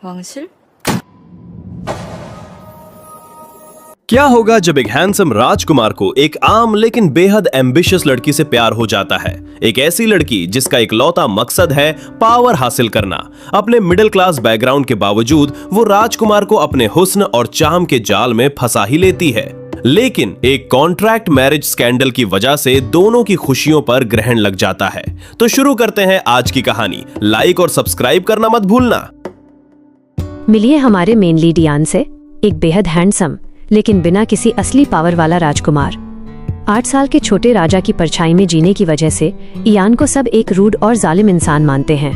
왕실? क्या होगा जब एक हैंडसम राजकुमार को एक आम लेकिन बेहद एम्बिशियस लड़की से प्यार हो जाता है। एक ऐसी लड़की जिसका इकलौता मकसद है पावर हासिल करना। अपने मिडिल क्लास बैकग्राउंड के बावजूद वो राजकुमार को अपने हुस्न और चार्म के जाल में फंसा ही लेती है। लेकिन एक कॉन्ट्रैक्ट मैरिज स्कैंडल की वजह से दोनों की खुशियों पर ग्रहण लग जाता है। तो शुरू करते हैं आज की कहानी। लाइक और सब्सक्राइब करना मत भूलना। मिलिए हमारे मेन लीड इयान से, एक बेहद हैंडसम लेकिन बिना किसी असली पावर वाला राजकुमार। 8 साल के छोटे राजा की परछाई में जीने की वजह से इयान को सब एक रूड और जालिम इंसान मानते हैं।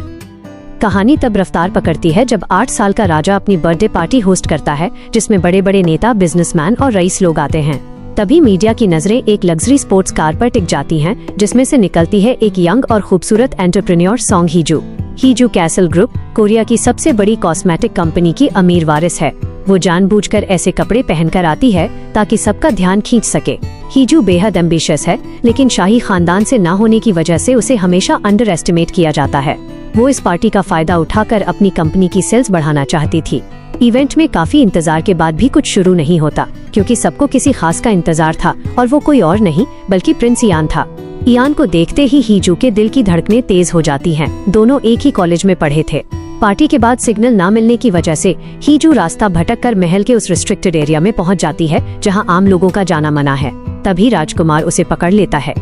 कहानी तब रफ्तार पकड़ती है जब 8 साल का राजा अपनी बर्थडे पार्टी होस्ट करता है, जिसमें बड़े बड़े नेता, बिजनेसमैन और रईस लोग आते हैं। तभी मीडिया की नजरें एक लग्जरी स्पोर्ट्स कार पर टिक जाती हैं, जिसमें से निकलती है एक यंग और खूबसूरत entrepreneur Song Heeju. Heeju castle group, Korea की सबसे बड़ी कॉस्मेटिक कंपनी की अमीर वारिस है। वो जानबूझकर ऐसे कपड़े पहनकर आती है ताकि सबका ध्यान खींच सके। हीजू बेहद एम्बिशियस है, लेकिन शाही खानदान से ना होने की वजह से उसे हमेशा अंडर एस्टिमेट किया जाता है। वो इस पार्टी का फायदा उठाकर अपनी कंपनी की सेल्स बढ़ाना चाहती थी। इवेंट में काफी इंतजार के बाद भी कुछ शुरू नहीं होता, क्योंकि सबको किसी खास का इंतजार था और वो कोई और नहीं बल्कि प्रिंस इयान था। इयान को देखते ही हीजू के दिल की धड़कनें तेज हो जाती हैं। दोनों एक ही कॉलेज में पढ़े थे। पार्टी के बाद सिग्नल ना मिलने की वजह से हीजू रास्ता भटक कर महल के उस रिस्ट्रिक्टेड एरिया में पहुंच जाती है जहां आम लोगों का जाना मना है। तभी राजकुमार उसे पकड़ लेता है।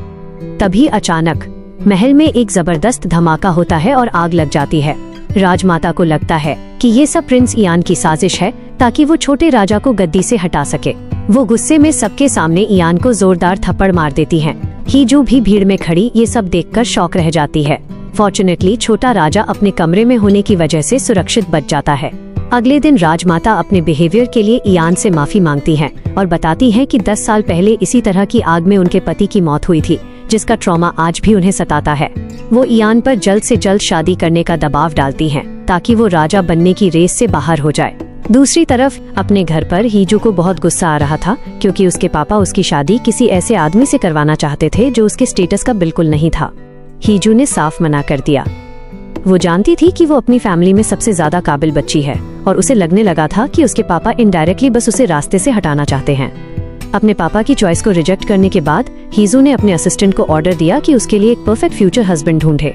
तभी अचानक महल में एक जबरदस्त धमाका होता है और आग लग जाती है। राजमाता को लगता है कि ये सब प्रिंस इयान की साजिश है ताकि वो छोटे राजा को गद्दी से हटा सके। वो गुस्से में सबके सामने इयान को जोरदार थप्पड़ मार देती हैं। हीजू भी भीड़ में खड़ी ये सब देखकर शॉक रह जाती है। फॉर्चुनेटली छोटा राजा अपने कमरे में होने की वजह से सुरक्षित बच जाता है। अगले दिन राजमाता अपने बिहेवियर के लिए इयान से माफी मांगती हैं और बताती हैं कि 10 साल पहले इसी तरह की आग में उनके पति की मौत हुई थी, जिसका ट्रॉमा आज भी उन्हें सताता है। वो इयान पर जल्द से जल्द शादी करने का दबाव डालती हैं ताकि वो राजा बनने की रेस से बाहर हो जाए। दूसरी तरफ अपने घर पर हीजू को बहुत गुस्सा आ रहा था, क्योंकि उसके पापा उसकी शादी किसी ऐसे आदमी से करवाना चाहते थे जो उसके स्टेटस का बिल्कुल नहीं था। हीजू ने साफ मना कर दिया। वो जानती थी कि वो अपनी फैमिली में सबसे ज्यादा काबिल बच्ची है और उसे लगने लगा था कि उसके पापा इनडायरेक्टली बस उसे रास्ते से हटाना चाहते हैं। अपने पापा की चॉइस को रिजेक्ट करने के बाद हीजू ने अपने असिस्टेंट को ऑर्डर दिया कि उसके लिए एक परफेक्ट फ्यूचर हस्बैंड ढूंढे,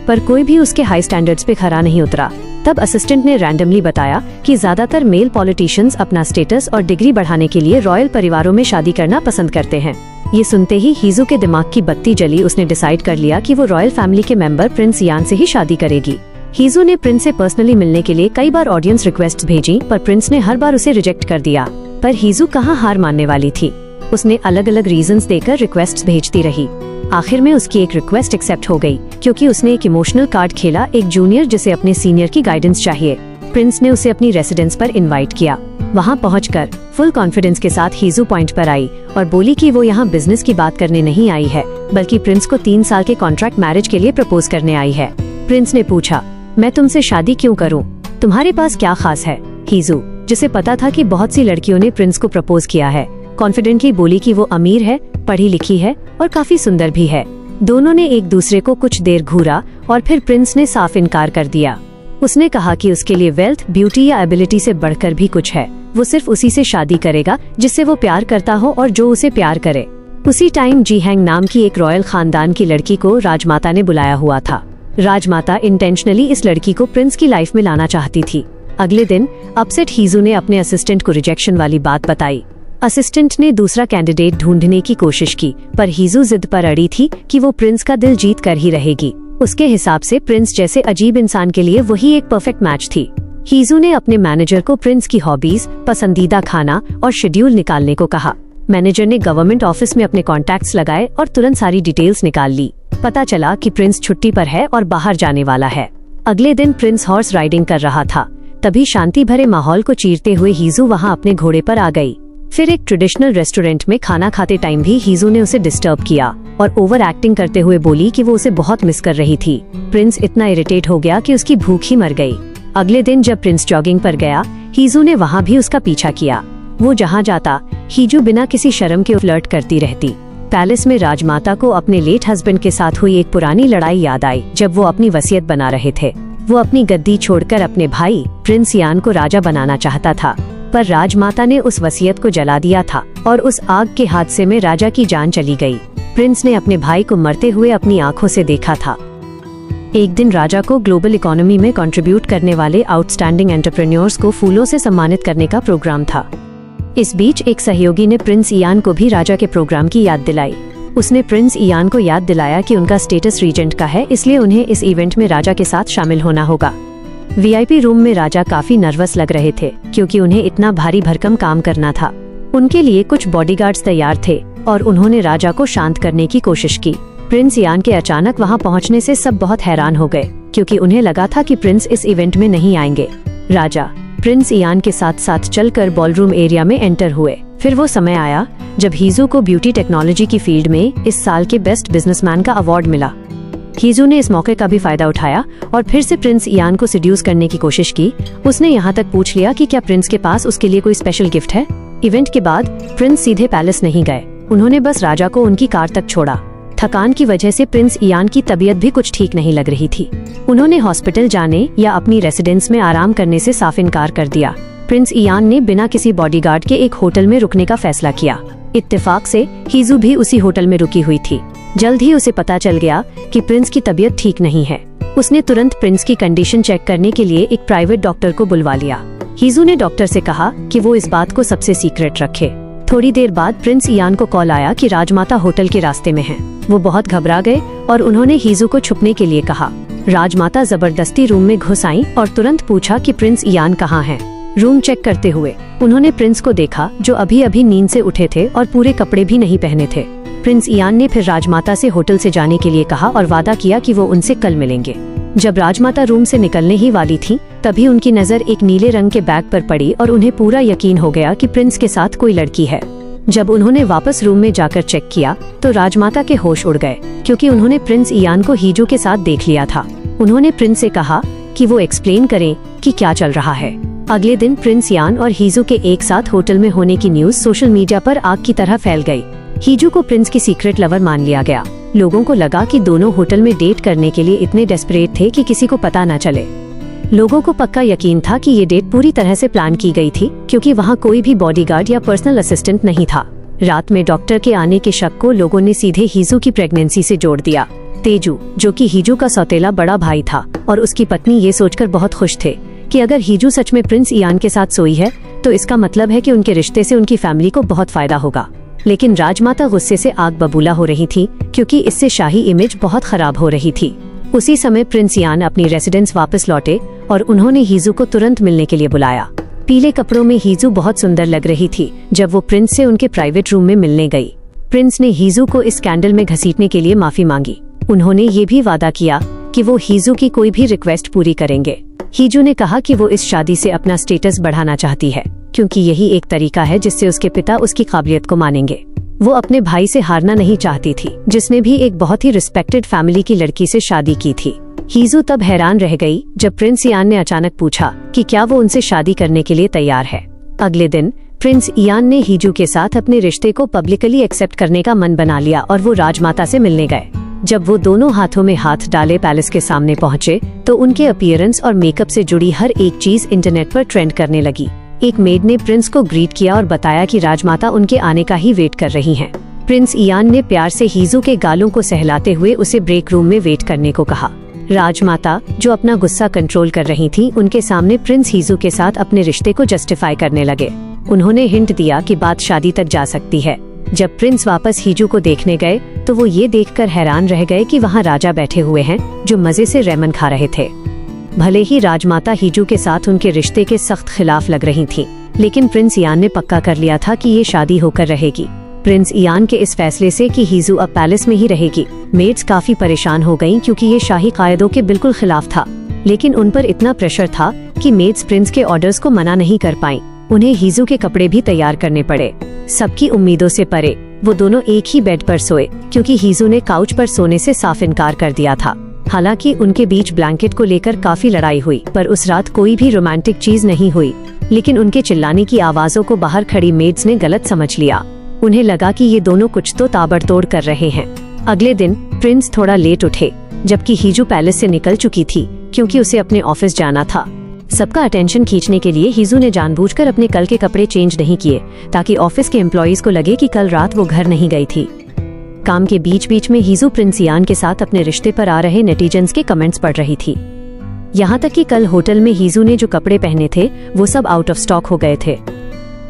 पर कोई भी उसके हाई स्टैंडर्ड्स पे खरा नहीं उतरा। तब असिस्टेंट ने रैंडमली बताया कि ज्यादातर मेल पॉलिटिशियंस अपना स्टेटस और डिग्री बढ़ाने के लिए रॉयल परिवारों में शादी करना पसंद करते हैं। ये सुनते ही हीजू के दिमाग की बत्ती जली। उसने डिसाइड कर लिया कि वो रॉयल फैमिली के मेंबर प्रिंस इयान से ही शादी करेगी। हीजू ने प्रिंस से पर्सनली मिलने के लिए कई बार ऑडियंस रिक्वेस्ट भेजी, पर प्रिंस ने हर बार उसे रिजेक्ट कर दिया। पर हीजू कहाँ हार मानने वाली थी। उसने अलग अलग रीजंस देकर रिक्वेस्ट्स भेजती रही। आखिर में उसकी एक रिक्वेस्ट एक्सेप्ट हो गई, क्योंकि उसने एक इमोशनल कार्ड खेला, एक जूनियर जिसे अपने सीनियर की गाइडेंस चाहिए। प्रिंस ने उसे अपनी रेसिडेंस पर इनवाइट किया। वहां पहुंचकर फुल कॉन्फिडेंस के साथ हीजू पॉइंट पर आई और बोली कि वो यहाँ बिजनेस की बात करने नहीं आई है, बल्कि प्रिंस को 3 साल के कॉन्ट्रैक्ट मैरिज के लिए प्रपोज करने आई है। प्रिंस ने पूछा, मैं तुमसे शादी क्यों करूं? तुम्हारे पास क्या खास है? हीजू, जिसे पता था कि बहुत सी लड़कियों ने प्रिंस को प्रपोज किया है, कॉन्फिडेंटली बोली कि वो अमीर है, पढ़ी लिखी है और काफी सुंदर भी है। दोनों ने एक दूसरे को कुछ देर घूरा और फिर प्रिंस ने साफ इनकार कर दिया। उसने कहा कि उसके लिए वेल्थ, ब्यूटी या एबिलिटी से बढ़कर भी कुछ है। वो सिर्फ उसी से शादी करेगा जिससे वो प्यार करता हो और जो उसे प्यार करे। उसी टाइम जी हैंग नाम की एक रॉयल खानदान की लड़की को राजमाता ने बुलाया हुआ था। राजमाता इंटेंशनली इस लड़की को प्रिंस की लाइफ में लाना चाहती थी। अगले दिन अपसेट हीजू ने अपने असिस्टेंट को रिजेक्शन वाली बात बताई। असिस्टेंट ने दूसरा कैंडिडेट ढूंढने की कोशिश की, पर हीजू जिद पर अड़ी थी कि वो प्रिंस का दिल जीत कर ही रहेगी। उसके हिसाब से प्रिंस जैसे अजीब इंसान के लिए वही एक परफेक्ट मैच थी। हीजू ने अपने मैनेजर को प्रिंस की हॉबीज, पसंदीदा खाना और शेड्यूल निकालने को कहा। मैनेजर ने गवर्नमेंट ऑफिस में अपने कॉन्टैक्ट्स लगाए और तुरंत सारी डिटेल्स निकाल ली। पता चला कि प्रिंस छुट्टी पर है और बाहर जाने वाला है। अगले दिन प्रिंस हॉर्स राइडिंग कर रहा था। तभी शांति भरे माहौल को चीरते हुए हीजू वहाँ अपने घोड़े पर आ गई। फिर एक ट्रेडिशनल रेस्टोरेंट में खाना खाते टाइम भी हीजू ने उसे डिस्टर्ब किया और ओवर एक्टिंग करते हुए बोली कि वो उसे बहुत मिस कर रही थी। प्रिंस इतना इरिटेट हो गया कि उसकी भूख ही मर गई। अगले दिन जब प्रिंस जॉगिंग पर गया, हीजू ने वहाँ भी उसका पीछा किया। वो जहाँ जाता हीजू बिना किसी शर्म के फ्लर्ट करती रहती। पैलेस में राजमाता को अपने लेट हस्बैंड के साथ हुई एक पुरानी लड़ाई याद आई जब वो अपनी वसीयत बना रहे थे। वो अपनी गद्दी छोड़कर अपने भाई प्रिंस यान को राजा बनाना चाहता था, पर राजमाता ने उस वसीयत को जला दिया था और उस आग के हादसे में राजा की जान चली गई। प्रिंस ने अपने भाई को मरते हुए अपनी आंखों से देखा था। एक दिन राजा को ग्लोबल इकोनॉमी में कंट्रीब्यूट करने वाले आउटस्टैंडिंग एंटरप्रेन्योर्स को फूलों से सम्मानित करने का प्रोग्राम था। इस बीच एक सहयोगी ने प्रिंस इयान को भी राजा के प्रोग्राम की याद दिलाई। उसने प्रिंस इयान को याद दिलाया कि उनका स्टेटस रीजेंट का है, इसलिए उन्हें इस इवेंट में राजा के साथ शामिल होना होगा। वीआईपी रूम में राजा काफी नर्वस लग रहे थे क्योंकि उन्हें इतना भारी भरकम काम करना था। उनके लिए कुछ बॉडीगार्ड्स तैयार थे और उन्होंने राजा को शांत करने की कोशिश की। प्रिंस इयान के अचानक वहां पहुंचने से सब बहुत हैरान हो गए क्योंकि उन्हें लगा था कि प्रिंस इस इवेंट में नहीं आएंगे। राजा प्रिंस इयान के साथ साथ चलकर बॉलरूम एरिया में एंटर हुए। फिर वो समय आया जब हीजू को ब्यूटी टेक्नोलॉजी की फील्ड में इस साल के बेस्ट बिजनेसमैन का अवार्ड मिला। हीजू ने इस मौके का भी फायदा उठाया और फिर से प्रिंस इयान को सिड्यूस करने की कोशिश की। उसने यहाँ तक पूछ लिया कि क्या प्रिंस के पास उसके लिए कोई स्पेशल गिफ्ट है। इवेंट के बाद प्रिंस सीधे पैलेस नहीं गए, उन्होंने बस राजा को उनकी कार तक छोड़ा। थकान की वजह से प्रिंस इयान की तबीयत भी कुछ ठीक नहीं लग रही थी। उन्होंने हॉस्पिटल जाने या अपनी रेसिडेंस में आराम करने से साफ इनकार कर दिया। प्रिंस इयान ने बिना किसी बॉडीगार्ड के एक होटल में रुकने का फैसला किया। इत्तेफाक से हीजू भी उसी होटल में रुकी हुई थी। जल्द ही उसे पता चल गया कि प्रिंस की तबीयत ठीक नहीं है। उसने तुरंत प्रिंस की कंडीशन चेक करने के लिए एक प्राइवेट डॉक्टर को बुलवा लिया। हीजू ने डॉक्टर से कहा कि वो इस बात को सबसे सीक्रेट रखे। थोड़ी देर बाद प्रिंस इयान को कॉल आया कि राजमाता होटल के रास्ते में हैं। वो बहुत घबरा गए और उन्होंने हीजू को छुपने के लिए कहा। राजमाता जबरदस्ती रूम में घुस आईं और तुरंत पूछा कि प्रिंस इयान कहाँ हैं। रूम चेक करते हुए उन्होंने प्रिंस को देखा जो अभी अभी नींद से उठे थे और पूरे कपड़े भी नहीं पहने थे। प्रिंस इयान ने फिर राजमाता से होटल से जाने के लिए कहा और वादा किया कि वो उनसे कल मिलेंगे। जब राजमाता रूम से निकलने ही वाली थी, तभी उनकी नजर एक नीले रंग के बैग पर पड़ी और उन्हें पूरा यकीन हो गया कि प्रिंस के साथ कोई लड़की है। जब उन्होंने वापस रूम में जाकर चेक किया तो राजमाता के होश उड़ गए क्योंकि उन्होंने प्रिंस इयान को हीजू के साथ देख लिया था। उन्होंने प्रिंस से कहा कि वो एक्सप्लेन करें कि क्या चल रहा है। अगले दिन प्रिंस इयान और हीजू के एक साथ होटल में होने की न्यूज सोशल मीडिया पर आग की तरह फैल गई। हीजू को प्रिंस की सीक्रेट लवर मान लिया गया। लोगों को लगा कि दोनों होटल में डेट करने के लिए इतने डेस्परेट थे कि किसी को पता न चले। लोगों को पक्का यकीन था कि ये डेट पूरी तरह से प्लान की गई थी क्योंकि वहाँ कोई भी बॉडीगार्ड या पर्सनल असिस्टेंट नहीं था। रात में डॉक्टर के आने के शक को लोगों ने सीधे हीजू की प्रेगनेंसी से जोड़ दिया। तेजू, जो कि हीजू का सौतेला बड़ा भाई था, और उसकी पत्नी ये सोचकर बहुत खुश थे कि अगर हीजू सच में प्रिंस इयान के साथ सोई है तो इसका मतलब है कि उनके रिश्ते से उनकी फैमिली को बहुत फायदा होगा। लेकिन राजमाता गुस्से से आग बबूला हो रही थी क्योंकि इससे शाही इमेज बहुत खराब हो रही थी। उसी समय प्रिंस इयान अपनी रेसिडेंस वापस लौटे और उन्होंने हीजू को तुरंत मिलने के लिए बुलाया। पीले कपड़ों में हीजू बहुत सुंदर लग रही थी जब वो प्रिंस से उनके प्राइवेट रूम में मिलने गई। प्रिंस ने हीजू को इस स्कैंडल में घसीटने के लिए माफी मांगी। उन्होंने ये भी वादा किया कि वो हीजू की कोई भी रिक्वेस्ट पूरी करेंगे। हीजू ने कहा कि वो इस शादी से अपना स्टेटस बढ़ाना चाहती है क्योंकि यही एक तरीका है जिससे उसके पिता उसकी काबिलियत को मानेंगे। वो अपने भाई से हारना नहीं चाहती थी जिसने भी एक बहुत ही रिस्पेक्टेड फैमिली की लड़की से शादी की थी। हीजू तब हैरान रह गई जब प्रिंस इयान ने अचानक पूछा कि क्या वो उनसे शादी करने के लिए तैयार है। अगले दिन प्रिंस इयान ने हीजू के साथ अपने रिश्ते को पब्लिकली एक्सेप्ट करने का मन बना लिया और वो राजमाता से मिलने गए। जब वो दोनों हाथों में हाथ डाले पैलेस के सामने पहुँचे तो उनके अपीयरेंस और मेकअप से जुड़ी हर एक चीज इंटरनेट पर ट्रेंड करने लगी। एक मेड ने प्रिंस को ग्रीट किया और बताया कि राजमाता उनके आने का ही वेट कर रही हैं। प्रिंस इयान ने प्यार से हीजू के गालों को सहलाते हुए उसे ब्रेक रूम में वेट करने को कहा। राजमाता, जो अपना गुस्सा कंट्रोल कर रही थी, उनके सामने प्रिंस हीजू के साथ अपने रिश्ते को जस्टिफाई करने लगे। उन्होंने हिंट दिया कि बात शादी तक जा सकती है। जब प्रिंस वापस हीजू को देखने गए तो वो ये देखकर हैरान रह गए कि वहाँ राजा बैठे हुए हैं जो मजे से रेमन खा रहे थे। भले ही राजमाता हीजू के साथ उनके रिश्ते के सख्त खिलाफ लग रही थी, लेकिन प्रिंस इयान ने पक्का कर लिया था कि ये शादी होकर रहेगी। प्रिंस इयान के इस फैसले से कि हीजू अब पैलेस में ही रहेगी, मेड्स काफी परेशान हो गईं क्योंकि ये शाही कायदों के बिल्कुल खिलाफ था। लेकिन उन पर इतना प्रेशर था कि मेड्स प्रिंस के ऑर्डर्स को मना नहीं कर पाईं। उन्हें हीजू के कपड़े भी तैयार करने पड़े। सबकी उम्मीदों से परे वो दोनों एक ही बेड पर सोए क्योंकि हीजू ने काउच पर सोने से साफ इनकार कर दिया था। हालांकि उनके बीच ब्लैंकेट को लेकर काफी लड़ाई हुई, पर उस रात कोई भी रोमांटिक चीज नहीं हुई। लेकिन उनके चिल्लाने की आवाजों को बाहर खड़ी मेड्स ने गलत समझ लिया। उन्हें लगा कि ये दोनों कुछ तो ताबड़तोड़ कर रहे हैं। अगले दिन प्रिंस थोड़ा लेट उठे। जबकि हीजू पैलेस से निकल चुकी थी क्योंकि उसे अपने ऑफिस जाना था। सबका अटेंशन खींचने के लिए हीजू ने जानबूझकर अपने कल के कपड़े चेंज नहीं किए ताकि ऑफिस के एम्प्लॉइज को लगे कि कल रात वो घर नहीं गई थी। काम के बीच बीच में हीजू प्रिंस इयान के साथ अपने रिश्ते पर आ रहे नेटिजन्स के कमेंट्स पढ़ रही थी। यहाँ तक कि कल होटल में हीजू ने जो कपड़े पहने थे वो सब आउट ऑफ स्टॉक हो गए थे।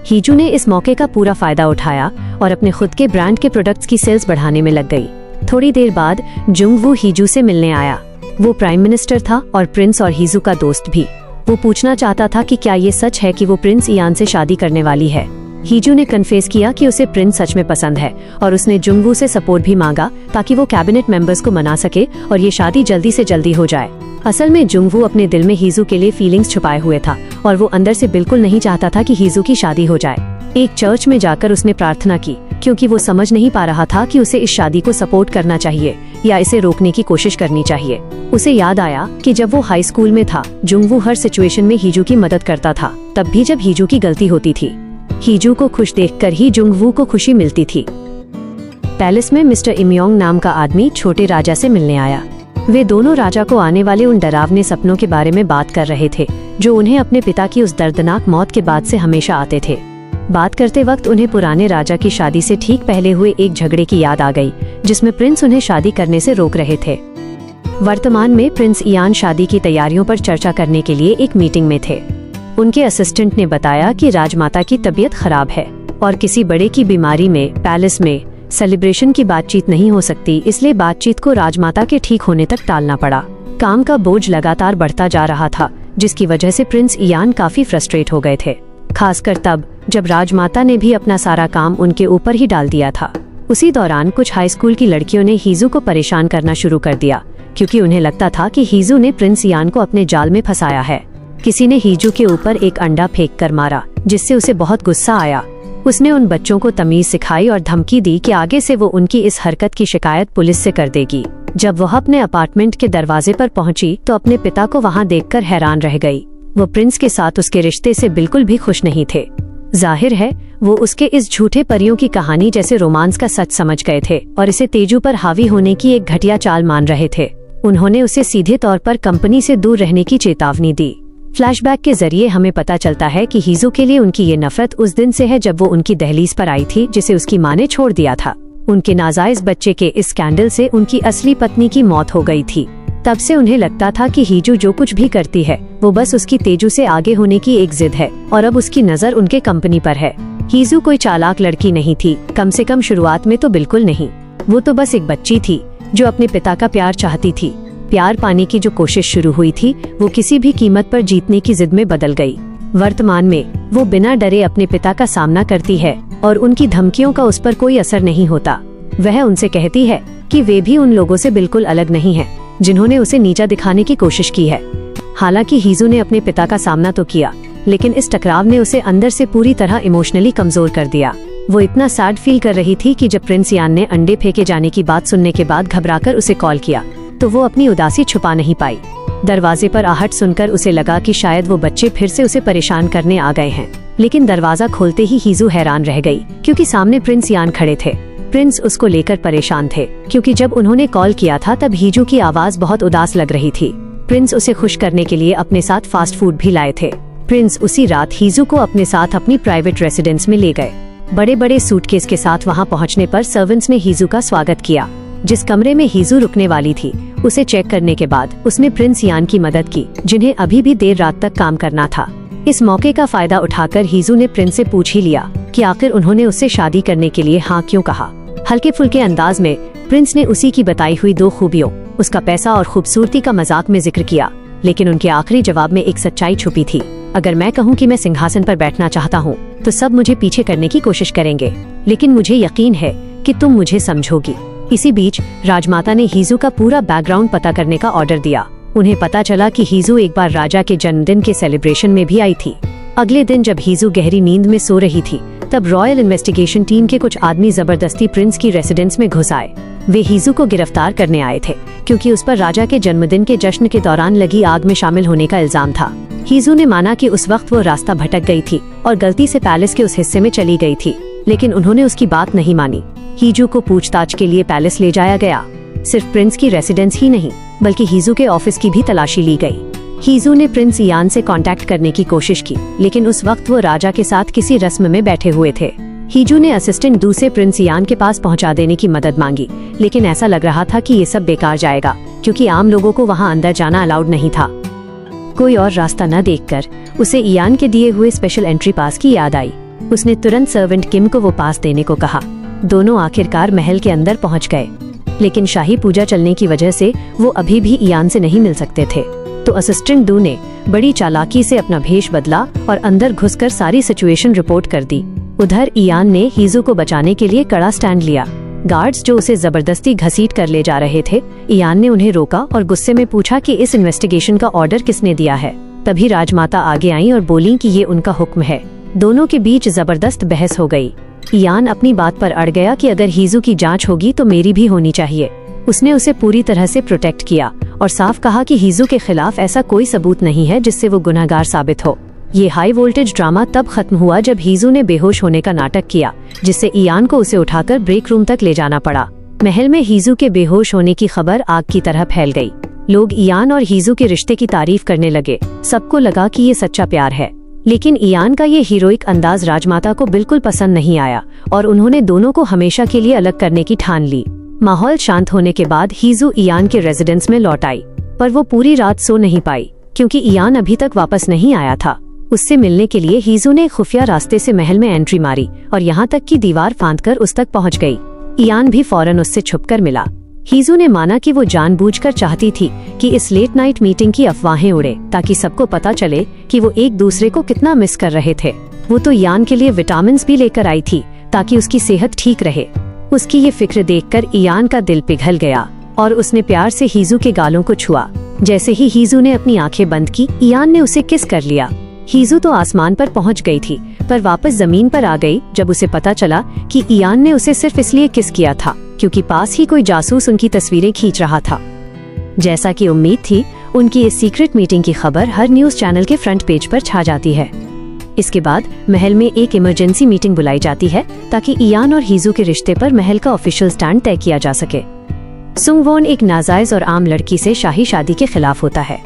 हीजू ने इस मौके का पूरा फायदा उठाया और अपने खुद के ब्रांड के प्रोडक्ट्स की सेल्स बढ़ाने में लग गई। थोड़ी देर बाद जुंगवू हीजू से मिलने आया। वो प्राइम मिनिस्टर था और प्रिंस और हीजू का दोस्त भी। वो पूछना चाहता था कि क्या ये सच है कि वो प्रिंस इयान से शादी करने वाली है। हीजू ने कन्फेस किया कि उसे प्रिंस सच में पसंद है और उसने जुंगवू से सपोर्ट भी मांगा ताकि वो कैबिनेट मेंबर्स को मना सके और ये शादी जल्दी से जल्दी हो जाए। असल में जुंगवू अपने दिल में हीजू के लिए फीलिंग्स छुपाए हुए था और वो अंदर से बिल्कुल नहीं चाहता था कि हीजू की शादी हो जाए। एक चर्च में जाकर उसने प्रार्थना की क्योंकि वो समझ नहीं पा रहा था कि उसे इस शादी को सपोर्ट करना चाहिए या इसे रोकने की कोशिश करनी चाहिए। उसे याद आया कि जब वो हाई स्कूल में था जुंगवू हर सिचुएशन में हीजू की मदद करता था, तब भी जब हीजू की गलती होती थी। हीजू को खुश देखकर ही जुंगवू को खुशी मिलती थी। पैलेस में मिस्टर इमयोंग नाम का आदमी छोटे राजा से मिलने आया। वे दोनों राजा को आने वाले उन डरावने सपनों के बारे में बात कर रहे थे जो उन्हें अपने पिता की उस दर्दनाक मौत के बाद से हमेशा आते थे। बात करते वक्त उन्हें पुराने राजा की शादी से ठीक पहले हुए एक झगड़े की याद आ गई जिसमें प्रिंस उन्हें शादी करने से रोक रहे थे। वर्तमान में प्रिंस इयान शादी की तैयारियों पर चर्चा करने के लिए एक मीटिंग में थे। उनके असिस्टेंट ने बताया कि राजमाता की तबीयत खराब है और किसी बड़े की बीमारी में पैलेस में सेलिब्रेशन की बातचीत नहीं हो सकती, इसलिए बातचीत को राजमाता के ठीक होने तक टालना पड़ा। काम का बोझ लगातार बढ़ता जा रहा था जिसकी वजह से प्रिंस इयान काफी फ्रस्ट्रेट हो गए थे, खासकर तब जब राजमाता ने भी अपना सारा काम उनके ऊपर ही डाल दिया था। उसी दौरान कुछ हाई स्कूल की लड़कियों ने हीजू को परेशान करना शुरू कर दिया क्योंकि उन्हें लगता था कि हीजू ने प्रिंस इयान को अपने जाल में फंसाया है। किसी ने हीजू के ऊपर एक अंडा फेंक कर मारा जिससे उसे बहुत गुस्सा आया। उसने उन बच्चों को तमीज सिखाई और धमकी दी कि आगे से वो उनकी इस हरकत की शिकायत पुलिस से कर देगी। जब वह अपने अपार्टमेंट के दरवाजे पर पहुंची तो अपने पिता को वहां देखकर हैरान रह गई। वो प्रिंस के साथ उसके रिश्ते से बिल्कुल भी खुश नहीं थे। जाहिर है वो उसके इस झूठे परियों की कहानी जैसे रोमांस का सच समझ गए थे और इसे तेजू पर हावी होने की एक घटिया चाल मान रहे थे। उन्होंने उसे सीधे तौर पर कंपनी से दूर रहने की चेतावनी दी। फ्लैशबैक के जरिए हमें पता चलता है कि हीजू के लिए उनकी ये नफरत उस दिन से है जब वो उनकी दहलीज पर आई थी जिसे उसकी माँ ने छोड़ दिया था। उनके नाजायज बच्चे के इस स्कैंडल से उनकी असली पत्नी की मौत हो गई थी। तब से उन्हें लगता था कि हीजू जो कुछ भी करती है वो बस उसकी तेजू से आगे होने की एक जिद है और अब उसकी नजर उनके कंपनी पर है। हीजू कोई चालाक लड़की नहीं थी, कम से कम शुरुआत में तो बिल्कुल नहीं। वो तो बस एक बच्ची थी जो अपने पिता का प्यार चाहती थी। प्यार पाने की जो कोशिश शुरू हुई थी वो किसी भी कीमत पर जीतने की जिद में बदल गई। वर्तमान में वो बिना डरे अपने पिता का सामना करती है और उनकी धमकियों का उस पर कोई असर नहीं होता। वह उनसे कहती है कि वे भी उन लोगों से बिल्कुल अलग नहीं हैं जिन्होंने उसे नीचा दिखाने की कोशिश की है। हालांकि हीजू ने अपने पिता का सामना तो किया लेकिन इस टकराव ने उसे अंदर से पूरी तरह इमोशनली कमजोर कर दिया। वो इतना सैड फील कर रही थी कि जब प्रिंस इयान ने अंडे फेंके जाने की बात सुनने के बाद घबराकर उसे कॉल किया तो वो अपनी उदासी छुपा नहीं पाई। दरवाजे पर आहट सुनकर उसे लगा कि शायद वो बच्चे फिर से उसे परेशान करने आ गए हैं, लेकिन दरवाजा खोलते ही हीजू हैरान रह गई क्योंकि सामने प्रिंस इयान खड़े थे। प्रिंस उसको लेकर परेशान थे क्योंकि जब उन्होंने कॉल किया था तब हीजू की आवाज बहुत उदास लग रही थी। प्रिंस उसे खुश करने के लिए अपने साथ फास्ट फूड भी लाए थे। प्रिंस उसी रात हीजू को अपने साथ अपनी प्राइवेट रेसिडेंस में ले गए। बड़े बड़े सूटकेस के साथ वहां पहुंचने पर सर्वेंट्स ने हीजू का स्वागत किया। जिस कमरे में हीजू रुकने वाली थी उसे चेक करने के बाद उसने प्रिंस इयान की मदद की जिन्हें अभी भी देर रात तक काम करना था। इस मौके का फायदा उठाकर हीजू ने प्रिंस से पूछ ही लिया कि आखिर उन्होंने उससे शादी करने के लिए हाँ क्यों कहा। हल्के फुल्के अंदाज में प्रिंस ने उसी की बताई हुई दो खूबियों, उसका पैसा और खूबसूरती का मजाक में जिक्र किया, लेकिन उनके आखिरी जवाब में एक सच्चाई छुपी थी। अगर मैं कहूँ कि मैं सिंहासन पर बैठना चाहता हूँ तो सब मुझे पीछे करने की कोशिश करेंगे, लेकिन मुझे यकीन है कि तुम मुझे समझोगी। इसी बीच राजमाता ने हीजू का पूरा बैकग्राउंड पता करने का ऑर्डर दिया। उन्हें पता चला कि हीजू एक बार राजा के जन्मदिन के सेलिब्रेशन में भी आई थी। अगले दिन जब हीजू गहरी नींद में सो रही थी तब रॉयल इन्वेस्टिगेशन टीम के कुछ आदमी जबरदस्ती प्रिंस की रेसिडेंस में घुस आए। वे हीजू को गिरफ्तार करने आए थे क्योंकि उस पर राजा के जन्मदिन के जश्न के दौरान लगी आग में शामिल होने का इल्जाम था। हीजू ने माना कि उस वक्त वो रास्ता भटक गई थी और गलती से पैलेस के उस हिस्से में चली गई थी, लेकिन उन्होंने उसकी बात नहीं मानी। हीजू को पूछताछ के लिए पैलेस ले जाया गया। सिर्फ प्रिंस की रेसिडेंस ही नहीं बल्कि हीजू के ऑफिस की भी तलाशी ली गई। हीजू ने प्रिंस इयान से कांटेक्ट करने की कोशिश की, लेकिन उस वक्त वो राजा के साथ किसी रस्म में बैठे हुए थे। हीजू ने असिस्टेंट डू से प्रिंस इयान के पास पहुंचा देने की मदद मांगी, लेकिन ऐसा लग रहा था कि ये सब बेकार जाएगा, क्योंकि आम लोगों को वहां अंदर जाना अलाउड नहीं था। कोई और रास्ता न देखकर उसे इयान के दिए हुए स्पेशल एंट्री पास की याद आई। उसने तुरंत सर्वेंट किम को वो पास देने को कहा। दोनों आखिरकार महल के अंदर पहुंच गए, लेकिन शाही पूजा चलने की वजह से वो अभी भी इयान से नहीं मिल सकते थे। तो असिस्टेंट डू ने बड़ी चालाकी से अपना भेष बदला और अंदर घुसकर सारी सिचुएशन रिपोर्ट कर दी। उधर इयान ने हीजू को बचाने के लिए कड़ा स्टैंड लिया। गार्ड्स जो उसे जबरदस्ती घसीट कर ले जा रहे थे, इयान ने उन्हें रोका और गुस्से में पूछा कि इस इन्वेस्टिगेशन का ऑर्डर किसने दिया है। तभी राजमाता आगे आईं और बोली कि ये उनका हुक्म है। दोनों के बीच जबरदस्त बहस हो गई। इयान अपनी बात पर अड़ गया कि अगर हीजू की जांच होगी तो मेरी भी होनी चाहिए। उसने उसे पूरी तरह से प्रोटेक्ट किया और साफ कहा कि हीजू के खिलाफ ऐसा कोई सबूत नहीं है जिससे वो गुनहगार साबित हो। ये हाई वोल्टेज ड्रामा तब खत्म हुआ जब हीजू ने बेहोश होने का नाटक किया, जिससे इयान को उसे उठाकर ब्रेक रूम तक ले जाना पड़ा। महल में हीजू के बेहोश होने की खबर आग की तरह फैल गई। लोग इयान और हीजू के रिश्ते की तारीफ करने लगे। सबको लगा कि ये सच्चा प्यार है, लेकिन इयान का ये हीरोइक अंदाज राजमाता को बिल्कुल पसंद नहीं आया और उन्होंने दोनों को हमेशा के लिए अलग करने की ठान ली। माहौल शांत होने के बाद हीजू इयान के रेजिडेंस में लौट आई, पर वो पूरी रात सो नहीं पाई क्योंकि इयान अभी तक वापस नहीं आया था। उससे मिलने के लिए हीजू ने खुफिया रास्ते से महल में एंट्री मारी और यहाँ तक कि दीवार फांदकर उस तक पहुँच गई। इयान भी फौरन उससे छुपकर मिला। हीजू ने माना कि वो जानबूझकर चाहती थी कि इस लेट नाइट मीटिंग की अफवाहें उड़े, ताकि सबको पता चले कि वो एक दूसरे को कितना मिस कर रहे थे। वो तो इयान के लिए विटामिन्स भी लेकर आई थी ताकि उसकी सेहत ठीक रहे। उसकी ये फिक्र देखकर इयान का दिल पिघल गया और उसने प्यार से हीजू के गालों को छुआ। जैसे ही हीजू ने अपनी आंखें बंद की, इयान ने उसे किस कर लिया। हीजू तो आसमान पर पहुंच गई थी, पर वापस जमीन पर आ गई जब उसे पता चला कि इयान ने उसे सिर्फ इसलिए किस किया था क्योंकि पास ही कोई जासूस उनकी तस्वीरें खींच रहा था। जैसा कि उम्मीद थी, उनकी इस सीक्रेट मीटिंग की खबर हर न्यूज चैनल के फ्रंट पेज पर छा जाती है। इसके बाद महल में एक इमरजेंसी मीटिंग बुलाई जाती है ताकि इयान और हीजू के रिश्ते पर महल का ऑफिशियल स्टैंड तय किया जा सके। सुंगवोन एक नाजायज और आम लड़की से शाही शादी के खिलाफ होता है।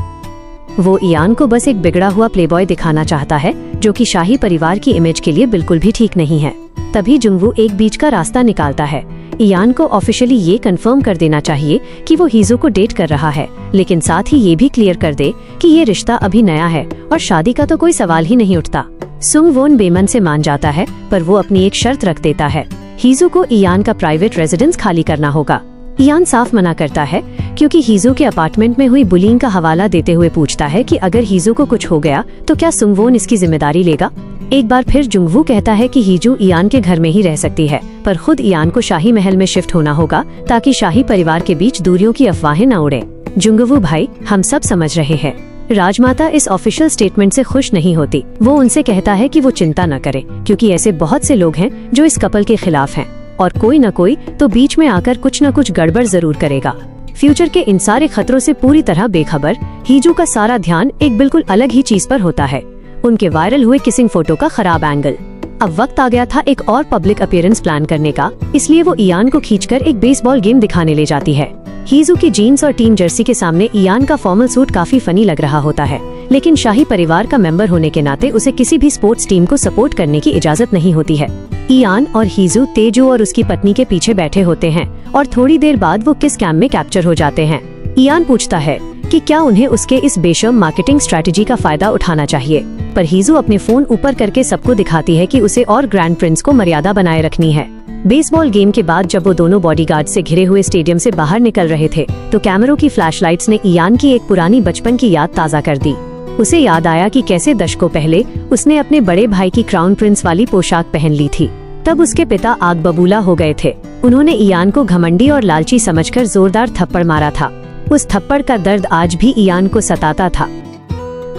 वो इयान को बस एक बिगड़ा हुआ प्लेबॉय दिखाना चाहता है, जो कि शाही परिवार की इमेज के लिए बिल्कुल भी ठीक नहीं है। तभी जुंगवू एक बीच का रास्ता निकालता है। इयान को ऑफिशियली ये कंफर्म कर देना चाहिए कि वो हीजू को डेट कर रहा है, लेकिन साथ ही ये भी क्लियर कर दे कि ये रिश्ता अभी नया है और शादी का तो कोई सवाल ही नहीं उठता। सुंगवोन बेमन से मान जाता है, पर वो अपनी एक शर्त रख देता है। हीजू को इयान का प्राइवेट रेजिडेंस खाली करना होगा। इयान साफ मना करता है क्योंकि हीजू के अपार्टमेंट में हुई बुलिंग का हवाला देते हुए पूछता है कि अगर हीजू को कुछ हो गया तो क्या सुंगवोन इसकी जिम्मेदारी लेगा। एक बार फिर जुंगवू कहता है कि हीजू इयान के घर में ही रह सकती है, पर खुद इयान को शाही महल में शिफ्ट होना होगा ताकि शाही परिवार के बीच दूरियों की अफवाहें न उड़े। जुंगवू भाई, हम सब समझ रहे हैं। राजमाता इस ऑफिशियल स्टेटमेंट से खुश नहीं होती। वो उनसे कहता है कि वो चिंता न करे, क्योंकि ऐसे बहुत से लोग हैं जो इस कपल के खिलाफ हैं और कोई न कोई तो बीच में आकर कुछ न कुछ गड़बड़ जरूर करेगा। फ्यूचर के इन सारे खतरों से पूरी तरह बेखबर हीजू का सारा ध्यान एक बिल्कुल अलग ही चीज पर होता है, उनके वायरल हुए किसिंग फोटो का खराब एंगल। अब वक्त आ गया था एक और पब्लिक अपीयरेंस प्लान करने का, इसलिए वो इयान को खींचकर एक बेसबॉल गेम दिखाने ले जाती है। हीजू की जीन्स और टीम जर्सी के सामने इयान का फॉर्मल सूट काफी फनी लग रहा होता है, लेकिन शाही परिवार का मेंबर होने के नाते उसे किसी भी स्पोर्ट्स टीम को सपोर्ट करने की इजाजत नहीं होती है। इयान और हीजू तेजू और उसकी पत्नी के पीछे बैठे होते हैं और थोड़ी देर बाद वो किस कैम्प में कैप्चर हो जाते हैं। इयान पूछता है कि क्या उन्हें उसके इस बेशर्म मार्केटिंग स्ट्रेटेजी का फायदा उठाना चाहिए, पर हीजू अपने फोन ऊपर करके सबको दिखाती है कि उसे और ग्रैंड प्रिंस को मर्यादा बनाए रखनी है। बेसबॉल गेम के बाद जब वो दोनों बॉडीगार्ड से घिरे हुए स्टेडियम से बाहर निकल रहे थे, तो कैमरों की फ्लैशलाइट्स ने इयान की एक पुरानी बचपन की याद ताज़ा कर दी। उसे याद आया कि कैसे दशकों पहले उसने अपने बड़े भाई की क्राउन प्रिंस वाली पोशाक पहन ली थी। तब उसके पिता आग बबूला हो गए थे। उन्होंने इयान को घमंडी और लालची समझकर जोरदार थप्पड़ मारा था। उस थप्पड़ का दर्द आज भी इयान को सताता था।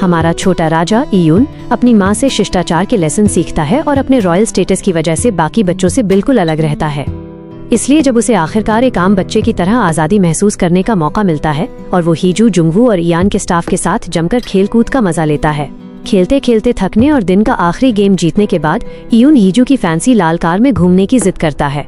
हमारा छोटा राजा इयून अपनी माँ से शिष्टाचार के लेसन सीखता है और अपने रॉयल स्टेटस की वजह से बाकी बच्चों से बिल्कुल अलग रहता है। इसलिए जब उसे आखिरकार एक आम बच्चे की तरह आज़ादी महसूस करने का मौका मिलता है और वो हीजू, जुंगवू और इयान के स्टाफ के साथ जमकर खेल कूद का मजा लेता है। खेलते खेलते थकने और दिन का आखिरी गेम जीतने के बाद इयून हीजू की फैंसी लाल कार में घूमने की जिद करता है।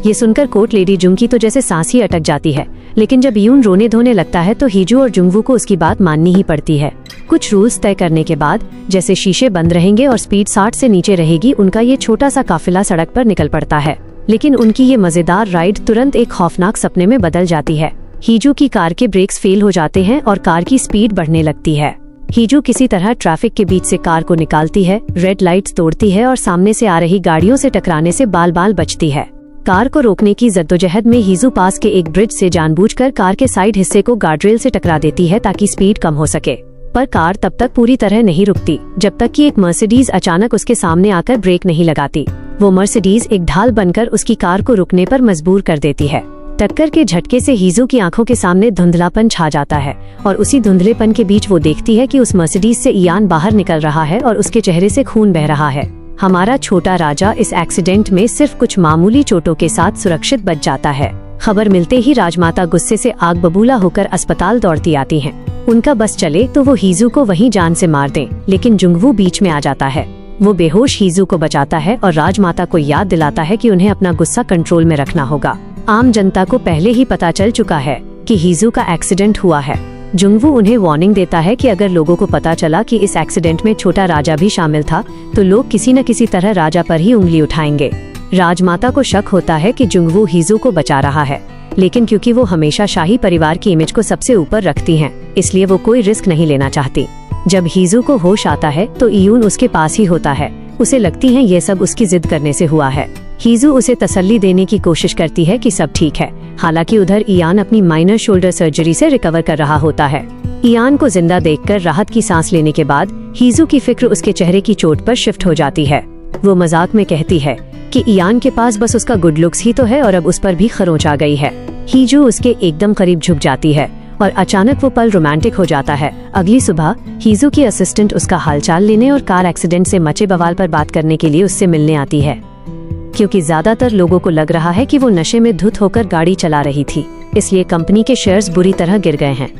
ये सुनकर कोर्ट लेडी जुंग की तो जैसे सांस ही अटक जाती है, लेकिन जब यून रोने धोने लगता है तो हीजू और जुंगवू को उसकी बात माननी ही पड़ती है। कुछ रूल्स तय करने के बाद जैसे शीशे बंद रहेंगे और स्पीड 60 से नीचे रहेगी, उनका ये छोटा सा काफिला सड़क पर निकल पड़ता है। लेकिन उनकी ये मजेदार राइड तुरंत एक खौफनाक सपने में बदल जाती है। हीजू की कार के ब्रेक्स फेल हो जाते हैं और कार की स्पीड बढ़ने लगती है। हीजू किसी तरह ट्रैफिक के बीच से कार को निकालती है, रेड लाइट्स तोड़ती है और सामने से आ रही गाड़ियों से टकराने से बाल बाल बचती है। कार को रोकने की जद्दोजहद में हीजू पास के एक ब्रिज से जानबूझकर कार के साइड हिस्से को गार्डरेल से टकरा देती है ताकि स्पीड कम हो सके। पर कार तब तक पूरी तरह नहीं रुकती जब तक कि एक मर्सिडीज अचानक उसके सामने आकर ब्रेक नहीं लगाती। वो मर्सिडीज एक ढाल बनकर उसकी कार को रुकने पर मजबूर कर देती है। टक्कर के झटके से हीजू की आंखों के सामने धुंधलापन छा जाता है और उसी धुंधलेपन के बीच वो देखती है कि उस मर्सिडीज से इयान बाहर निकल रहा है और उसके चेहरे से खून बह रहा है। हमारा छोटा राजा इस एक्सीडेंट में सिर्फ कुछ मामूली चोटों के साथ सुरक्षित बच जाता है। खबर मिलते ही राजमाता गुस्से से आग बबूला होकर अस्पताल दौड़ती आती हैं। उनका बस चले तो वो हीजू को वहीं जान से मार दें, लेकिन जुंगवू बीच में आ जाता है। वो बेहोश हीजू को बचाता है और राजमाता को याद दिलाता है कि उन्हें अपना गुस्सा कंट्रोल में रखना होगा। आम जनता को पहले ही पता चल चुका है कि हीजू का एक्सीडेंट हुआ है। जुंगवू उन्हें वार्निंग देता है कि अगर लोगों को पता चला कि इस एक्सीडेंट में छोटा राजा भी शामिल था तो लोग किसी न किसी तरह राजा पर ही उंगली उठाएंगे। राजमाता को शक होता है कि जुंगवू हीजू को बचा रहा है, लेकिन क्योंकि वो हमेशा शाही परिवार की इमेज को सबसे ऊपर रखती हैं, इसलिए वो कोई रिस्क नहीं लेना चाहती। जब हीजू को होश आता है तो इयून उसके पास ही होता है। उसे लगती है ये सब उसकी जिद करने से हुआ है। हीजू उसे तसल्ली देने की कोशिश करती है कि सब ठीक है, हालांकि उधर इयान अपनी माइनर शोल्डर सर्जरी से रिकवर कर रहा होता है। इयान को जिंदा देखकर राहत की सांस लेने के बाद हीजू की फिक्र उसके चेहरे की चोट पर शिफ्ट हो जाती है। वो मजाक में कहती है कि इयान के पास बस उसका गुड लुक्स ही तो है और अब उस पर भी खरोंच आ गई है। हीजू उसके एकदम करीब झुक जाती है और अचानक वो पल रोमांटिक हो जाता है। अगली सुबह हीजू की असिस्टेंट उसका हालचाल लेने और कार एक्सीडेंट से मचे बवाल पर बात करने के लिए उससे मिलने आती है। क्योंकि ज्यादातर लोगों को लग रहा है कि वो नशे में धुत होकर गाड़ी चला रही थी, इसलिए कंपनी के शेयर्स बुरी तरह गिर गए हैं।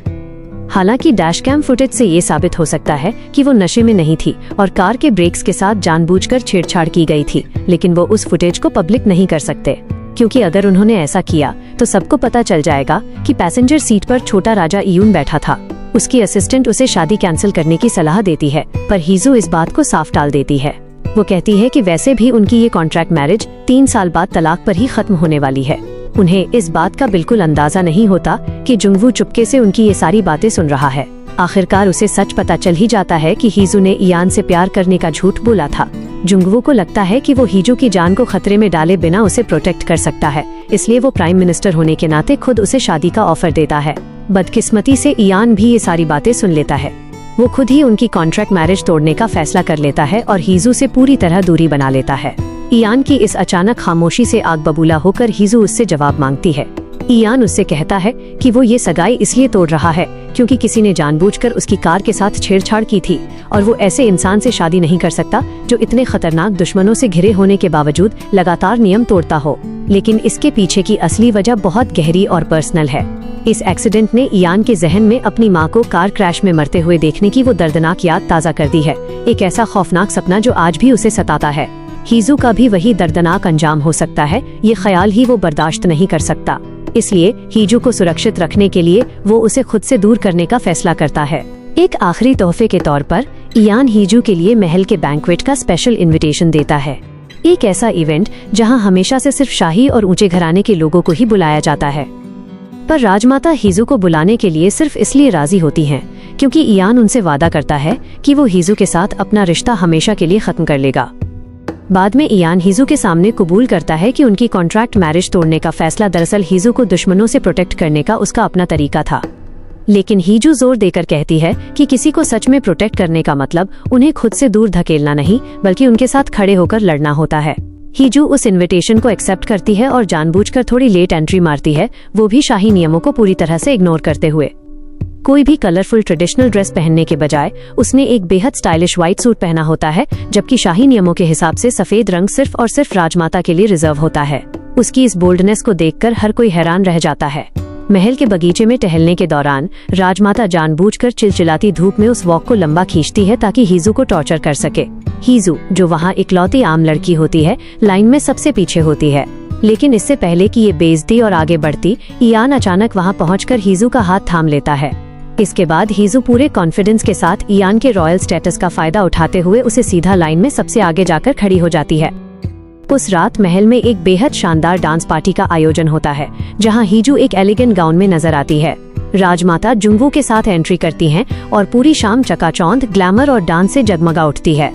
हालांकि डैश कैम फुटेज से ये साबित हो सकता है कि वो नशे में नहीं थी और कार के ब्रेक्स के साथ जानबूझकर छेड़छाड़ की गई थी, लेकिन वो उस फुटेज को पब्लिक नहीं कर सकते, क्योंकि अगर उन्होंने ऐसा किया तो सबको पता चल जाएगा कि पैसेंजर सीट पर छोटा राजा इयून बैठा था। उसकी असिस्टेंट उसे शादी कैंसिल करने की सलाह देती है, पर हीजू इस बात को साफ टाल देती है। वो कहती है कि वैसे भी उनकी ये कॉन्ट्रैक्ट मैरिज 3 साल बाद तलाक पर ही खत्म होने वाली है। उन्हें इस बात का बिल्कुल अंदाजा नहीं होता कि जुंगवू चुपके से उनकी ये सारी बातें सुन रहा है। आखिरकार उसे सच पता चल ही जाता है कि हीजू ने इयान से प्यार करने का झूठ बोला था। जुंगवू को लगता है कि वो हीजू की जान को खतरे में डाले बिना उसे प्रोटेक्ट कर सकता है, इसलिए वो प्राइम मिनिस्टर होने के नाते खुद उसे शादी का ऑफर देता है। बदकिस्मती से इयान भी ये सारी बातें सुन लेता है। वो खुद ही उनकी कॉन्ट्रैक्ट मैरिज तोड़ने का फैसला कर लेता है और हीजू से पूरी तरह दूरी बना लेता है। इयान की इस अचानक खामोशी से आग बबूला होकर हीजू उससे जवाब मांगती है। इयान उससे कहता है कि वो ये सगाई इसलिए तोड़ रहा है क्योंकि किसी ने जानबूझकर उसकी कार के साथ छेड़छाड़ की थी और वो ऐसे इंसान से शादी नहीं कर सकता जो इतने खतरनाक दुश्मनों से घिरे होने के बावजूद लगातार नियम तोड़ता हो। लेकिन इसके पीछे की असली वजह बहुत गहरी और पर्सनल है। इस एक्सीडेंट ने इयान के जहन में अपनी माँ को कार क्रैश में मरते हुए देखने की वो दर्दनाक याद ताज़ा कर दी है, एक ऐसा खौफनाक सपना जो आज भी उसे सताता है। हीजू का भी वही दर्दनाक अंजाम हो सकता है, ये ख्याल ही वो बर्दाश्त नहीं कर सकता। इसलिए हीजू को सुरक्षित रखने के लिए वो उसे खुद से दूर करने का फैसला करता है। एक आखिरी तोहफे के तौर पर इयान हीजू के लिए महल के बैंक्वेट का स्पेशल इनविटेशन देता है, एक ऐसा इवेंट जहां हमेशा से सिर्फ शाही और ऊंचे घराने के लोगों को ही बुलाया जाता है। पर राजमाता हीजू को बुलाने के लिए सिर्फ इसलिए राजी होती हैं क्योंकि इयान उनसे वादा करता है कि वो हीजू के साथ अपना रिश्ता हमेशा के लिए खत्म कर लेगा। बाद में इयान हीजू के सामने कबूल करता है कि उनकी कॉन्ट्रैक्ट मैरिज तोड़ने का फैसला दरअसल हीजू को दुश्मनों से प्रोटेक्ट करने का उसका अपना तरीका था। लेकिन हीजू जोर देकर कहती है कि किसी को सच में प्रोटेक्ट करने का मतलब उन्हें खुद से दूर धकेलना नहीं, बल्कि उनके साथ खड़े होकर लड़ना होता है। हीजू उस इनविटेशन को एक्सेप्ट करती है और जानबूझकर थोड़ी लेट एंट्री मारती है, वो भी शाही नियमों को पूरी तरह से इग्नोर करते हुए। कोई भी कलरफुल ट्रेडिशनल ड्रेस पहनने के बजाय उसने एक बेहद स्टाइलिश व्हाइट सूट पहना होता है, जबकि शाही नियमों के हिसाब से सफेद रंग सिर्फ और सिर्फ राजमाता के लिए रिजर्व होता है। उसकी इस बोल्डनेस को देखकर हर कोई हैरान रह जाता है। महल के बगीचे में टहलने के दौरान राजमाता जानबूझकर चिलचिलाती धूप में उस वॉक को लंबा खींचती है ताकि हीजू को टॉर्चर कर सके। हीजू, जो वहाँ इकलौती आम लड़की होती है, लाइन में सबसे पीछे होती है। लेकिन इससे पहले कि ये बेइज्जती और आगे बढ़ती, इयान अचानक वहां पहुंचकर हीजू का हाथ थाम लेता है। इसके बाद हीजू पूरे कॉन्फिडेंस के साथ इयान के रॉयल स्टेटस का फायदा उठाते हुए उसे सीधा लाइन में सबसे आगे जाकर खड़ी हो जाती है। उस रात महल में एक बेहद शानदार डांस पार्टी का आयोजन होता है, जहां हीजू एक एलिगेंट गाउन में नजर आती है। राजमाता जुंगवू के साथ एंट्री करती हैं और पूरी शाम चकाचौंध, ग्लैमर और डांस से जगमगा उठती है।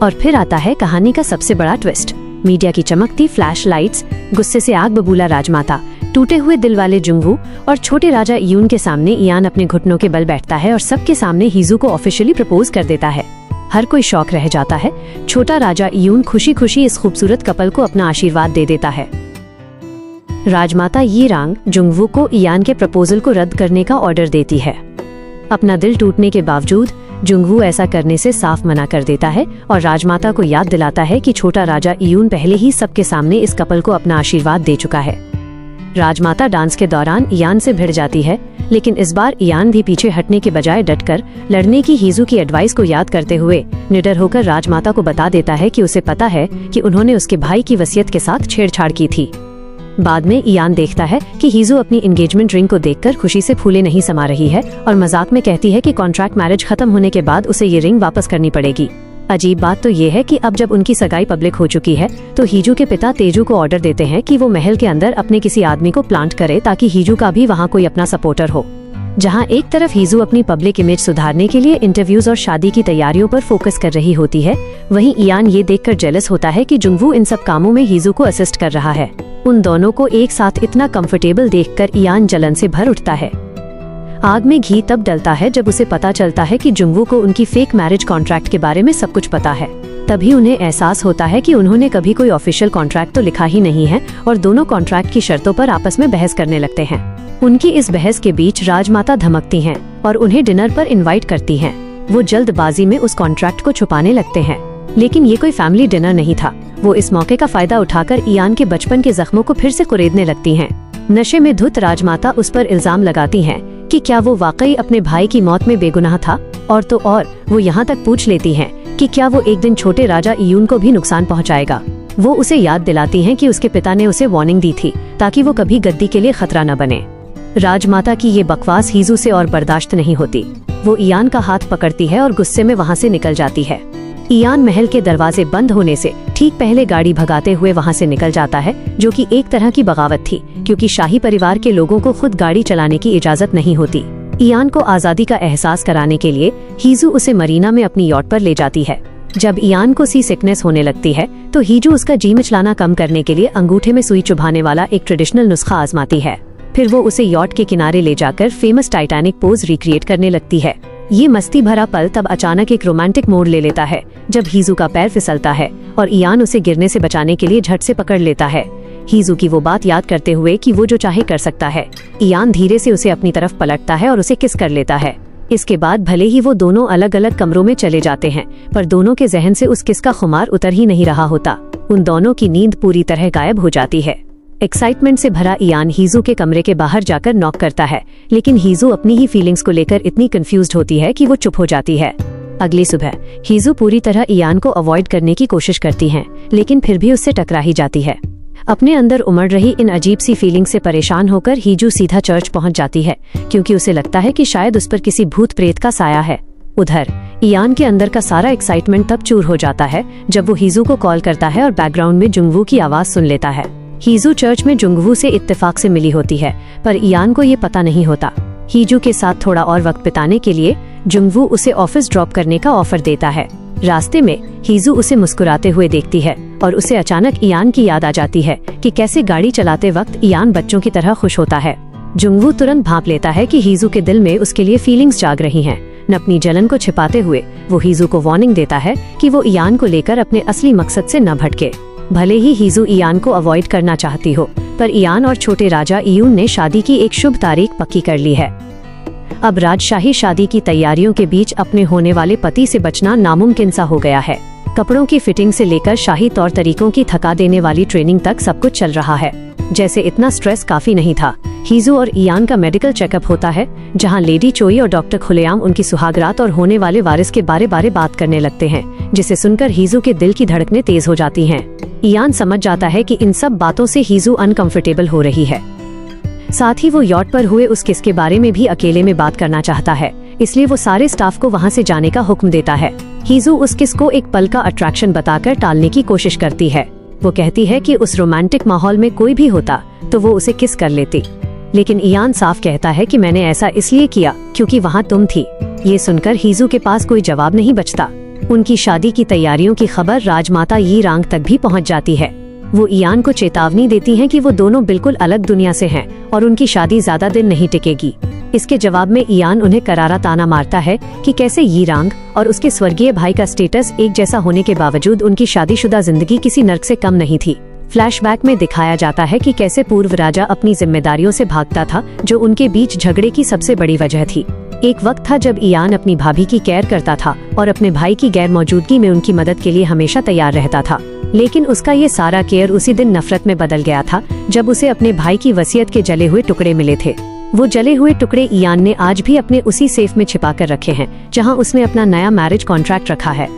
और फिर आता है कहानी का सबसे बड़ा ट्विस्ट। मीडिया की चमकती फ्लैश लाइट्स, गुस्से से आग बबूला राजमाता, टूटे हुए दिल वाले जुंगवू और छोटे राजा इयून के सामने इयान अपने घुटनों के बल बैठता है और सबके सामने हीजू को ऑफिशियली प्रपोज कर देता है। हर कोई शौक रह जाता है। छोटा राजा इयून खुशी खुशी इस खूबसूरत कपल को अपना आशीर्वाद दे देता है। राजमाता यीरांग जुंगवू को इयान के प्रपोजल को रद्द करने का ऑर्डर देती है। अपना दिल टूटने के बावजूद जुंगवू ऐसा करने से साफ मना कर देता है और राजमाता को याद दिलाता है कि छोटा राजा इयून पहले ही सबके सामने इस कपल को अपना आशीर्वाद दे चुका है। राजमाता डांस के दौरान इयान से भिड़ जाती है, लेकिन इस बार इयान भी पीछे हटने के बजाय डटकर लड़ने की हीजू की एडवाइस को याद करते हुए निडर होकर राजमाता को बता देता है कि उसे पता है कि उन्होंने उसके भाई की वसीयत के साथ छेड़छाड़ की थी। बाद में इयान देखता है कि हीजू अपनी एंगेजमेंट रिंग को देखकर खुशी से फूले नहीं समा रही है और मजाक में कहती है कि कॉन्ट्रैक्ट मैरिज खत्म होने के बाद उसे ये रिंग वापस करनी पड़ेगी। अजीब बात तो ये है कि अब जब उनकी सगाई पब्लिक हो चुकी है तो हीजू के पिता तेजू को ऑर्डर देते हैं कि वो महल के अंदर अपने किसी आदमी को प्लांट करे ताकि हीजू का भी वहाँ कोई अपना सपोर्टर हो। जहाँ एक तरफ हीजू अपनी पब्लिक इमेज सुधारने के लिए इंटरव्यूज और शादी की तैयारियों पर फोकस कर रही होती है, वहीं इयान ये देखकर जेलस होता है कि जुंगवू इन सब कामों में हीजू को असिस्ट कर रहा है। उन दोनों को एक साथ इतना कंफर्टेबल देखकर इयान जलन से भर उठता है। आग में घी तब डलता है जब उसे पता चलता है कि जुंगवू को उनकी फेक मैरिज कॉन्ट्रैक्ट के बारे में सब कुछ पता है। तभी उन्हें एहसास होता है कि उन्होंने कभी कोई ऑफिशियल कॉन्ट्रैक्ट तो लिखा ही नहीं है और दोनों कॉन्ट्रैक्ट की शर्तों पर आपस में बहस करने लगते हैं। उनकी इस बहस के बीच राजमाता धमकती हैं और उन्हें डिनर पर इनवाइट करती हैं। वो जल्दबाजी में उस कॉन्ट्रैक्ट को छुपाने लगते हैं, लेकिन ये कोई फैमिली डिनर नहीं था। वो इस मौके का फायदा उठाकर इयान के बचपन के जख्मों को फिर से कुरेदने लगती हैं। नशे में धुत राजमाता उस पर इल्जाम लगाती हैं कि क्या वो वाकई अपने भाई की मौत में बेगुनाह था, और तो और वो यहाँ तक पूछ लेती हैं कि क्या वो एक दिन छोटे राजा इयून को भी नुकसान पहुँचाएगा। वो उसे याद दिलाती हैं कि उसके पिता ने उसे वार्निंग दी थी ताकि वो कभी गद्दी के लिए खतरा न बने। राजमाता की ये बकवास हीजू से और बर्दाश्त नहीं होती। वो इयान का हाथ पकड़ती है और गुस्से में वहाँ से निकल जाती है। इयान महल के दरवाजे बंद होने से ठीक पहले गाड़ी भगाते हुए वहाँ से निकल जाता है, जो कि एक तरह की बगावत थी क्योंकि शाही परिवार के लोगों को खुद गाड़ी चलाने की इजाजत नहीं होती। इयान को आजादी का एहसास कराने के लिए हीजू उसे मरीना में अपनी यॉट पर ले जाती है। जब इयान को सी सिकनेस होने लगती है तो हीजू उसका जी मिचलाना कम करने के लिए अंगूठे में सुई चुभाने वाला एक ट्रेडिशनल नुस्खा आजमाती है। फिर वो उसे यॉट के किनारे ले जाकर फेमस टाइटैनिक पोज रिक्रिएट करने लगती है। ये मस्ती भरा पल तब अचानक एक रोमांटिक मोड़ ले लेता है जब हीजू का पैर फिसलता है और इयान उसे गिरने से बचाने के लिए झट से पकड़ लेता है। हीजू की वो बात याद करते हुए कि वो जो चाहे कर सकता है, इयान धीरे से उसे अपनी तरफ पलटता है और उसे किस कर लेता है। इसके बाद भले ही वो दोनों अलग अलग कमरों में चले जाते हैं, पर दोनों के जहन से उस किस का खुमार उतर ही नहीं रहा होता। उन दोनों की नींद पूरी तरह गायब हो जाती है। एक्साइटमेंट से भरा इयान हीजू के कमरे के बाहर जाकर नॉक करता है, लेकिन हीजू अपनी ही फीलिंग्स को लेकर इतनी कंफ्यूज्ड होती है कि वो चुप हो जाती है। अगली सुबह हीजू पूरी तरह इयान को अवॉइड करने की कोशिश करती हैं, लेकिन फिर भी उससे टकरा ही जाती है। अपने अंदर उमड़ रही इन अजीब सी फीलिंग से परेशान होकर हीजू सीधा चर्च पहुंच जाती है, क्योंकि उसे लगता है कि शायद उस पर किसी भूत प्रेत का साया है। उधर इयान के अंदर का सारा एक्साइटमेंट तब चूर हो जाता है जब वो हीजू को कॉल करता है और बैकग्राउंड में जुंगवू की आवाज सुन लेता है। हीजू चर्च में जुंगवू से इत्तेफाक से मिली होती है, पर इयान को ये पता नहीं होता। हीजू के साथ थोड़ा और वक्त बिताने के लिए जुंगवू उसे ऑफिस ड्रॉप करने का ऑफर देता है। रास्ते में हीजू उसे मुस्कुराते हुए देखती है और उसे अचानक इयान की याद आ जाती है कि कैसे गाड़ी चलाते वक्त इयान बच्चों की तरह खुश होता है। जुंगवू तुरंत भांप लेता है कि हीजू के दिल में उसके लिए फीलिंग्स जाग रही हैं। न अपनी जलन को छिपाते हुए वो हीजू को वार्निंग देता है कि वो इयान को लेकर अपने असली मकसद से न भटके। भले ही हीजू इयान को अवॉइड करना चाहती हो, पर इयान और छोटे राजा इयून ने शादी की एक शुभ तारीख पक्की कर ली है। अब राजशाही शादी की तैयारियों के बीच अपने होने वाले पति से बचना नामुमकिन सा हो गया है। कपड़ों की फिटिंग से लेकर शाही तौर तरीकों की थका देने वाली ट्रेनिंग तक सब कुछ चल रहा है। जैसे इतना स्ट्रेस काफी नहीं था। हीजू और इयान का मेडिकल चेकअप होता है, जहां लेडी चोई और डॉक्टर खुलेआम उनकी सुहागरात और होने वाले वारिस के बारे बात करने लगते हैं, जिसे सुनकर हीजू के दिल की धड़कनें तेज हो जाती हैं। इयान समझ जाता है कि इन सब बातों से हीजू अनकंफर्टेबल हो रही है। साथ ही वो यॉट पर हुए उस किस के बारे में भी अकेले में बात करना चाहता है, इसलिए वो सारे स्टाफ को वहाँ से जाने का हुक्म देता है। हीजू उस किस को एक पल का अट्रैक्शन बताकर टालने की कोशिश करती है। वो कहती है कि उस रोमांटिक माहौल में कोई भी होता तो वो उसे किस कर लेती, लेकिन इयान साफ कहता है कि मैंने ऐसा इसलिए किया क्योंकि वहाँ तुम थी। ये सुनकर हीजू के पास कोई जवाब नहीं बचता। उनकी शादी की तैयारियों की खबर राजमाता यी रांग तक भी पहुँच जाती है। वो इयान को चेतावनी देती हैं कि वो दोनों बिल्कुल अलग दुनिया से हैं और उनकी शादी ज्यादा दिन नहीं टिकेगी। इसके जवाब में इयान उन्हें करारा ताना मारता है कि कैसे यी रांग और उसके स्वर्गीय भाई का स्टेटस एक जैसा होने के बावजूद उनकी शादीशुदा जिंदगी किसी नर्क से कम नहीं थी। फ्लैशबैक में दिखाया जाता है कि कैसे पूर्व राजा अपनी जिम्मेदारियों से भागता था, जो उनके बीच झगड़े की सबसे बड़ी वजह थी। एक वक्त था जब इयान अपनी भाभी की केयर करता था और अपने भाई की गैर मौजूदगी में उनकी मदद के लिए हमेशा तैयार रहता था, लेकिन उसका ये सारा केयर उसी दिन नफरत में बदल गया था जब उसे अपने भाई की वसीयत के जले हुए टुकड़े मिले थे। वो जले हुए टुकड़े इयान ने आज भी अपने उसी सेफ में छिपा कर रखे हैं जहां उसने अपना नया मैरिज कॉन्ट्रैक्ट रखा है।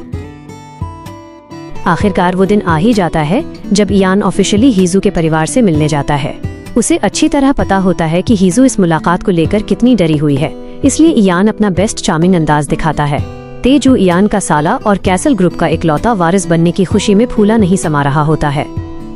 आखिरकार वो दिन आ ही जाता है जब इयान ऑफिशियली हीजू के परिवार से मिलने जाता है। उसे अच्छी तरह पता होता है कि हीजू इस मुलाकात को लेकर कितनी डरी हुई है, इसलिए इयान अपना बेस्ट चार्मिंग अंदाज दिखाता है। तेजू इयान का साला और कैसल ग्रुप का इकलौता वारिस बनने की खुशी में फूला नहीं समा रहा होता है,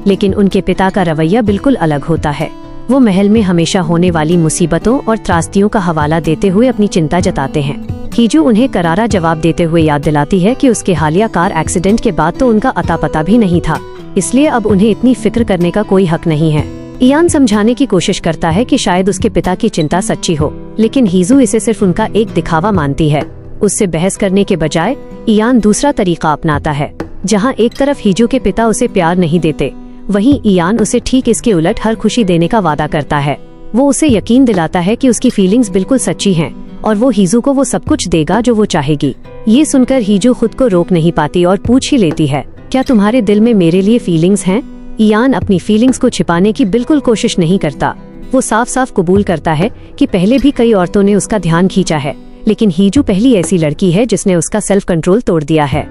लेकिन उनके पिता का रवैया बिल्कुल अलग होता है। वो महल में हमेशा होने वाली मुसीबतों और त्रासदियों का हवाला देते हुए अपनी चिंता जताते हैं। हीजू उन्हें करारा जवाब देते हुए याद दिलाती है कि उसके हालिया कार एक्सीडेंट के बाद तो उनका अता पता भी नहीं था, इसलिए अब उन्हें इतनी फिक्र करने का कोई हक नहीं है। इयान समझाने की कोशिश करता है कि शायद उसके पिता की चिंता सच्ची हो, लेकिन हीजू इसे सिर्फ उनका एक दिखावा मानती है। उससे बहस करने के बजाय इयान दूसरा तरीका अपनाता है, जहां एक तरफ हीजू के पिता उसे प्यार नहीं देते, वहीं इयान उसे ठीक इसके उलट हर खुशी देने का वादा करता है। वो उसे यकीन दिलाता है कि उसकी फीलिंग्स बिल्कुल सच्ची हैं और वो हीजू को वो सब कुछ देगा जो वो चाहेगी। ये सुनकर हीजू खुद को रोक नहीं पाती और पूछ ही लेती है, क्या तुम्हारे दिल में मेरे लिए फीलिंग्स हैं? इयान अपनी फीलिंग्स को छिपाने की बिल्कुल कोशिश नहीं करता। वो साफ साफ कबूल करता है कि पहले भी कई औरतों ने उसका ध्यान खींचा है, लेकिन हीजू पहली ऐसी लड़की है जिसने उसका सेल्फ कंट्रोल तोड़ दिया है।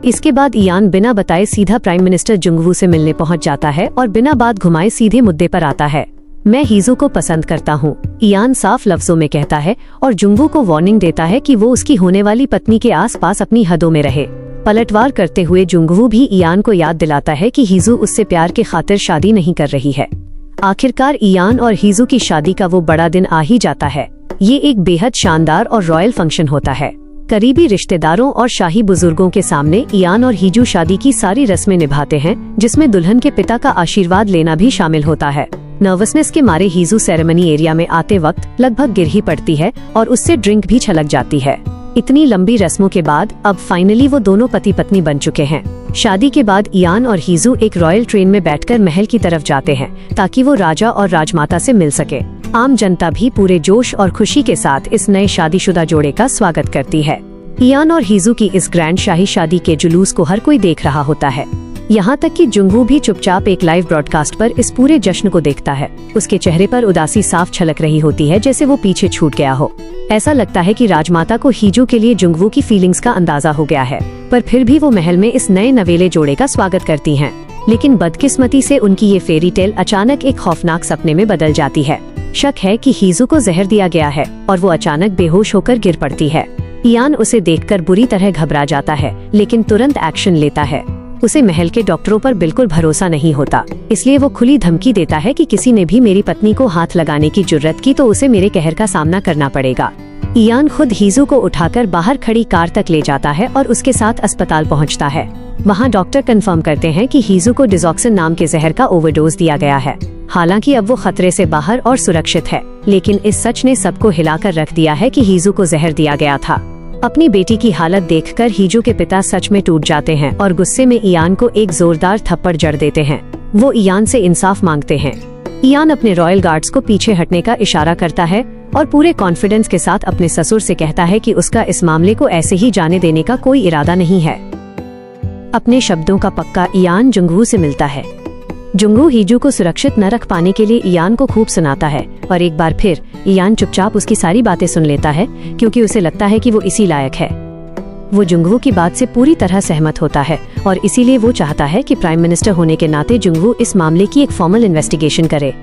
इसके बाद इयान बिना बताए सीधा प्राइम मिनिस्टर जुंगवू से मिलने पहुंच जाता है और बिना बात घुमाए सीधे मुद्दे पर आता है। मैं हीजू को पसंद करता हूँ, इयान साफ लफ्जों में कहता है और जुंगवू को वार्निंग देता है कि वो उसकी होने वाली पत्नी के आसपास अपनी हदों में रहे। पलटवार करते हुए जुंगवू भी इयान को याद दिलाता है कि हीजू उससे प्यार के खातिर शादी नहीं कर रही है। आखिरकार इयान और हीजू की शादी का वो बड़ा दिन आ ही जाता है। ये एक बेहद शानदार और रॉयल फंक्शन होता है। करीबी रिश्तेदारों और शाही बुजुर्गों के सामने इयान और हीजू शादी की सारी रस्में निभाते हैं, जिसमें दुल्हन के पिता का आशीर्वाद लेना भी शामिल होता है। नर्वसनेस के मारे हीजू सेरेमनी एरिया में आते वक्त लगभग गिर ही पड़ती है और उससे ड्रिंक भी छलक जाती है। इतनी लंबी रस्मों के बाद अब फाइनली वो दोनों पति पत्नी बन चुके हैं। शादी के बाद इयान और हीजू एक रॉयल ट्रेन में बैठकर महल की तरफ जाते हैं ताकि वो राजा और राजमाता से मिल सके। आम जनता भी पूरे जोश और खुशी के साथ इस नए शादीशुदा जोड़े का स्वागत करती है। इयान और हीजू की इस ग्रैंड शाही शादी के जुलूस को हर कोई देख रहा होता है, यहाँ तक कि जुंगवू भी चुपचाप एक लाइव ब्रॉडकास्ट पर इस पूरे जश्न को देखता है। उसके चेहरे पर उदासी साफ छलक रही होती है, जैसे वो पीछे छूट गया हो। ऐसा लगता है कि राजमाता को हीजू के लिए जुंगवू की फीलिंग्स का अंदाजा हो गया है, पर फिर भी वो महल में इस नए नवेले जोड़े का स्वागत करती हैं। लेकिन बदकिस्मती से उनकी ये फेरी टेल अचानक एक खौफनाक सपने में बदल जाती है। शक है कि हीजू को जहर दिया गया है और वो अचानक बेहोश होकर गिर पड़ती है। इयान उसे देखकर बुरी तरह घबरा जाता है, लेकिन तुरंत एक्शन लेता है। उसे महल के डॉक्टरों पर बिल्कुल भरोसा नहीं होता, इसलिए वो खुली धमकी देता है कि किसी ने भी मेरी पत्नी को हाथ लगाने की जुर्रत की तो उसे मेरे कहर का सामना करना पड़ेगा। इयान खुद हीजू को उठाकर बाहर खड़ी कार तक ले जाता है और उसके साथ अस्पताल पहुंचता है। वहां डॉक्टर कंफर्म करते हैं कि हीजू को डिजॉक्सिन नाम के जहर का ओवरडोज दिया गया है। हालांकि अब वो खतरे से बाहर और सुरक्षित है, लेकिन इस सच ने सबको हिलाकर रख दिया है कि हीजू को जहर दिया गया था। अपनी बेटी की हालत देखकर हीजू के पिता सच में टूट जाते हैं और गुस्से में इयान को एक जोरदार थप्पड़ जड़ देते हैं। वो इयान से इंसाफ मांगते हैं। इयान अपने रॉयल गार्ड्स को पीछे हटने का इशारा करता है और पूरे कॉन्फिडेंस के साथ अपने ससुर से कहता है कि उसका इस मामले को ऐसे ही जाने देने का कोई इरादा नहीं है। अपने शब्दों का पक्का इयान जुंगवू से मिलता है। जुंगू हीजू को सुरक्षित न रख पाने के लिए इयान को खूब सुनाता है और एक बार फिर इयान चुपचाप उसकी सारी बातें सुन लेता है क्योंकि उसे लगता है कि वो इसी लायक है। वो जुंगू की बात से पूरी तरह सहमत होता है और इसीलिए वो चाहता है कि प्राइम मिनिस्टर होने के नाते जुंगू इस मामले की एक फॉर्मल इन्वेस्टिगेशन करे।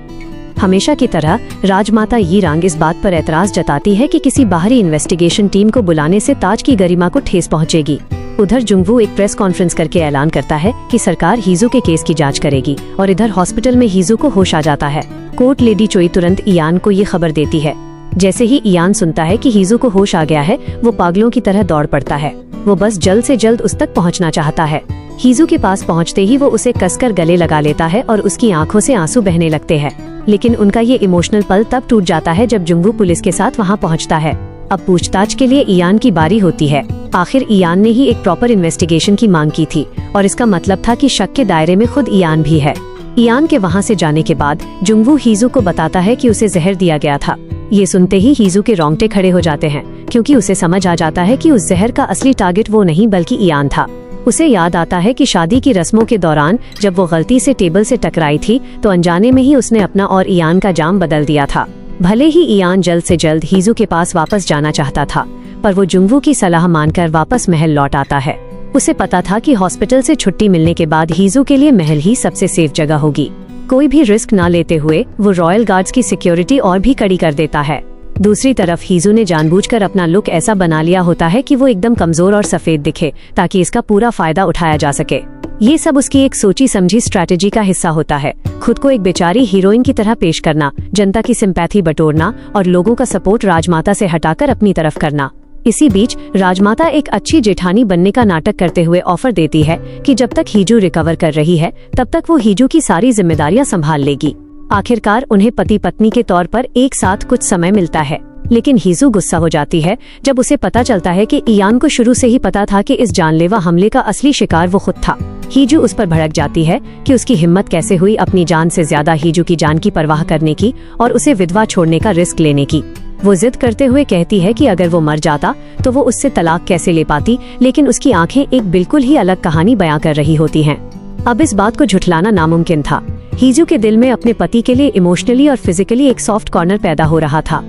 हमेशा की तरह राजमाता यीरांग इस बात पर एतराज जताती है कि किसी बाहरी इन्वेस्टिगेशन टीम को बुलाने से ताज की गरिमा को ठेस पहुंचेगी। उधर जुंगू एक प्रेस कॉन्फ्रेंस करके ऐलान करता है कि सरकार हीजू के केस की जांच करेगी और इधर हॉस्पिटल में हीजू को होश आ जाता है। कोर्ट लेडी चोई तुरंत इयान को ये खबर देती है। जैसे ही इयान सुनता है कि हीजू को होश आ गया है, वो पागलों की तरह दौड़ पड़ता है। वो बस जल्द से जल्द उस तक पहुंचना चाहता है। हीजू के पास पहुंचते ही वो उसे कसकर गले लगा लेता है और उसकी आंखों से आंसू बहने लगते हैं। लेकिन उनका ये इमोशनल पल तब टूट जाता है जब जुंगू पुलिस के साथ वहां पहुंचता है। अब पूछताछ के लिए इयान की बारी होती है। आखिर इयान ने ही एक प्रॉपर इन्वेस्टिगेशन की मांग की थी और इसका मतलब था कि शक के दायरे में खुद इयान भी है। इयान के वहां से जाने के बाद जुंगू हीजू को बताता है कि उसे जहर दिया गया था। ये सुनते ही हीजू के रोंगटे खड़े हो जाते हैं क्योंकि उसे समझ आ जाता है कि उस जहर का असली टारगेट वो नहीं बल्कि इयान था। उसे याद आता है कि शादी की रस्मों के दौरान जब वो गलती से टेबल से टकराई थी तो अनजाने में ही उसने अपना और इयान का जाम बदल दिया था। भले ही इयान जल्द से जल्द हीजू के पास वापस जाना चाहता था, पर वो जुंगू की सलाह मानकर वापस महल लौट आता है। उसे पता था कि हॉस्पिटल से छुट्टी मिलने के बाद हीजू के लिए महल ही सबसे सेफ जगह होगी। कोई भी रिस्क न लेते हुए वो रॉयल गार्ड्स की सिक्योरिटी और भी कड़ी कर देता है। दूसरी तरफ हीजू ने जानबूझकर अपना लुक ऐसा बना लिया होता है कि वो एकदम कमजोर और सफेद दिखे ताकि इसका पूरा फायदा उठाया जा सके। ये सब उसकी एक सोची समझी स्ट्रैटेजी का हिस्सा होता है। खुद को एक बेचारी हीरोइन की तरह पेश करना, जनता की सिंपैथी बटोरना और लोगों का सपोर्ट राजमाता से हटाकर अपनी तरफ करना। इसी बीच राजमाता एक अच्छी जेठानी बनने का नाटक करते हुए ऑफर देती है कि जब तक हीजू रिकवर कर रही है तब तक वो हीजू की सारी जिम्मेदारियां संभाल लेगी। आखिरकार उन्हें पति पत्नी के तौर पर एक साथ कुछ समय मिलता है। लेकिन हीजू गुस्सा हो जाती है जब उसे पता चलता है कि इयान को शुरू से ही पता था कि इस जानलेवा हमले का असली शिकार वो खुद था। हीजू उस पर भड़क जाती है कि उसकी हिम्मत कैसे हुई अपनी जान से ज्यादा हीजू की जान की परवाह करने की और उसे विधवा छोड़ने का रिस्क लेने की। वो जिद करते हुए कहती है कि अगर वो मर जाता तो वो उससे तलाक कैसे ले पाती, लेकिन उसकी आंखें एक बिल्कुल ही अलग कहानी बयां कर रही होती हैं। अब इस बात को झुठलाना नामुमकिन था। हीजू के दिल में अपने पति के लिए इमोशनली और फिजिकली एक सॉफ्ट कॉर्नर पैदा हो रहा था।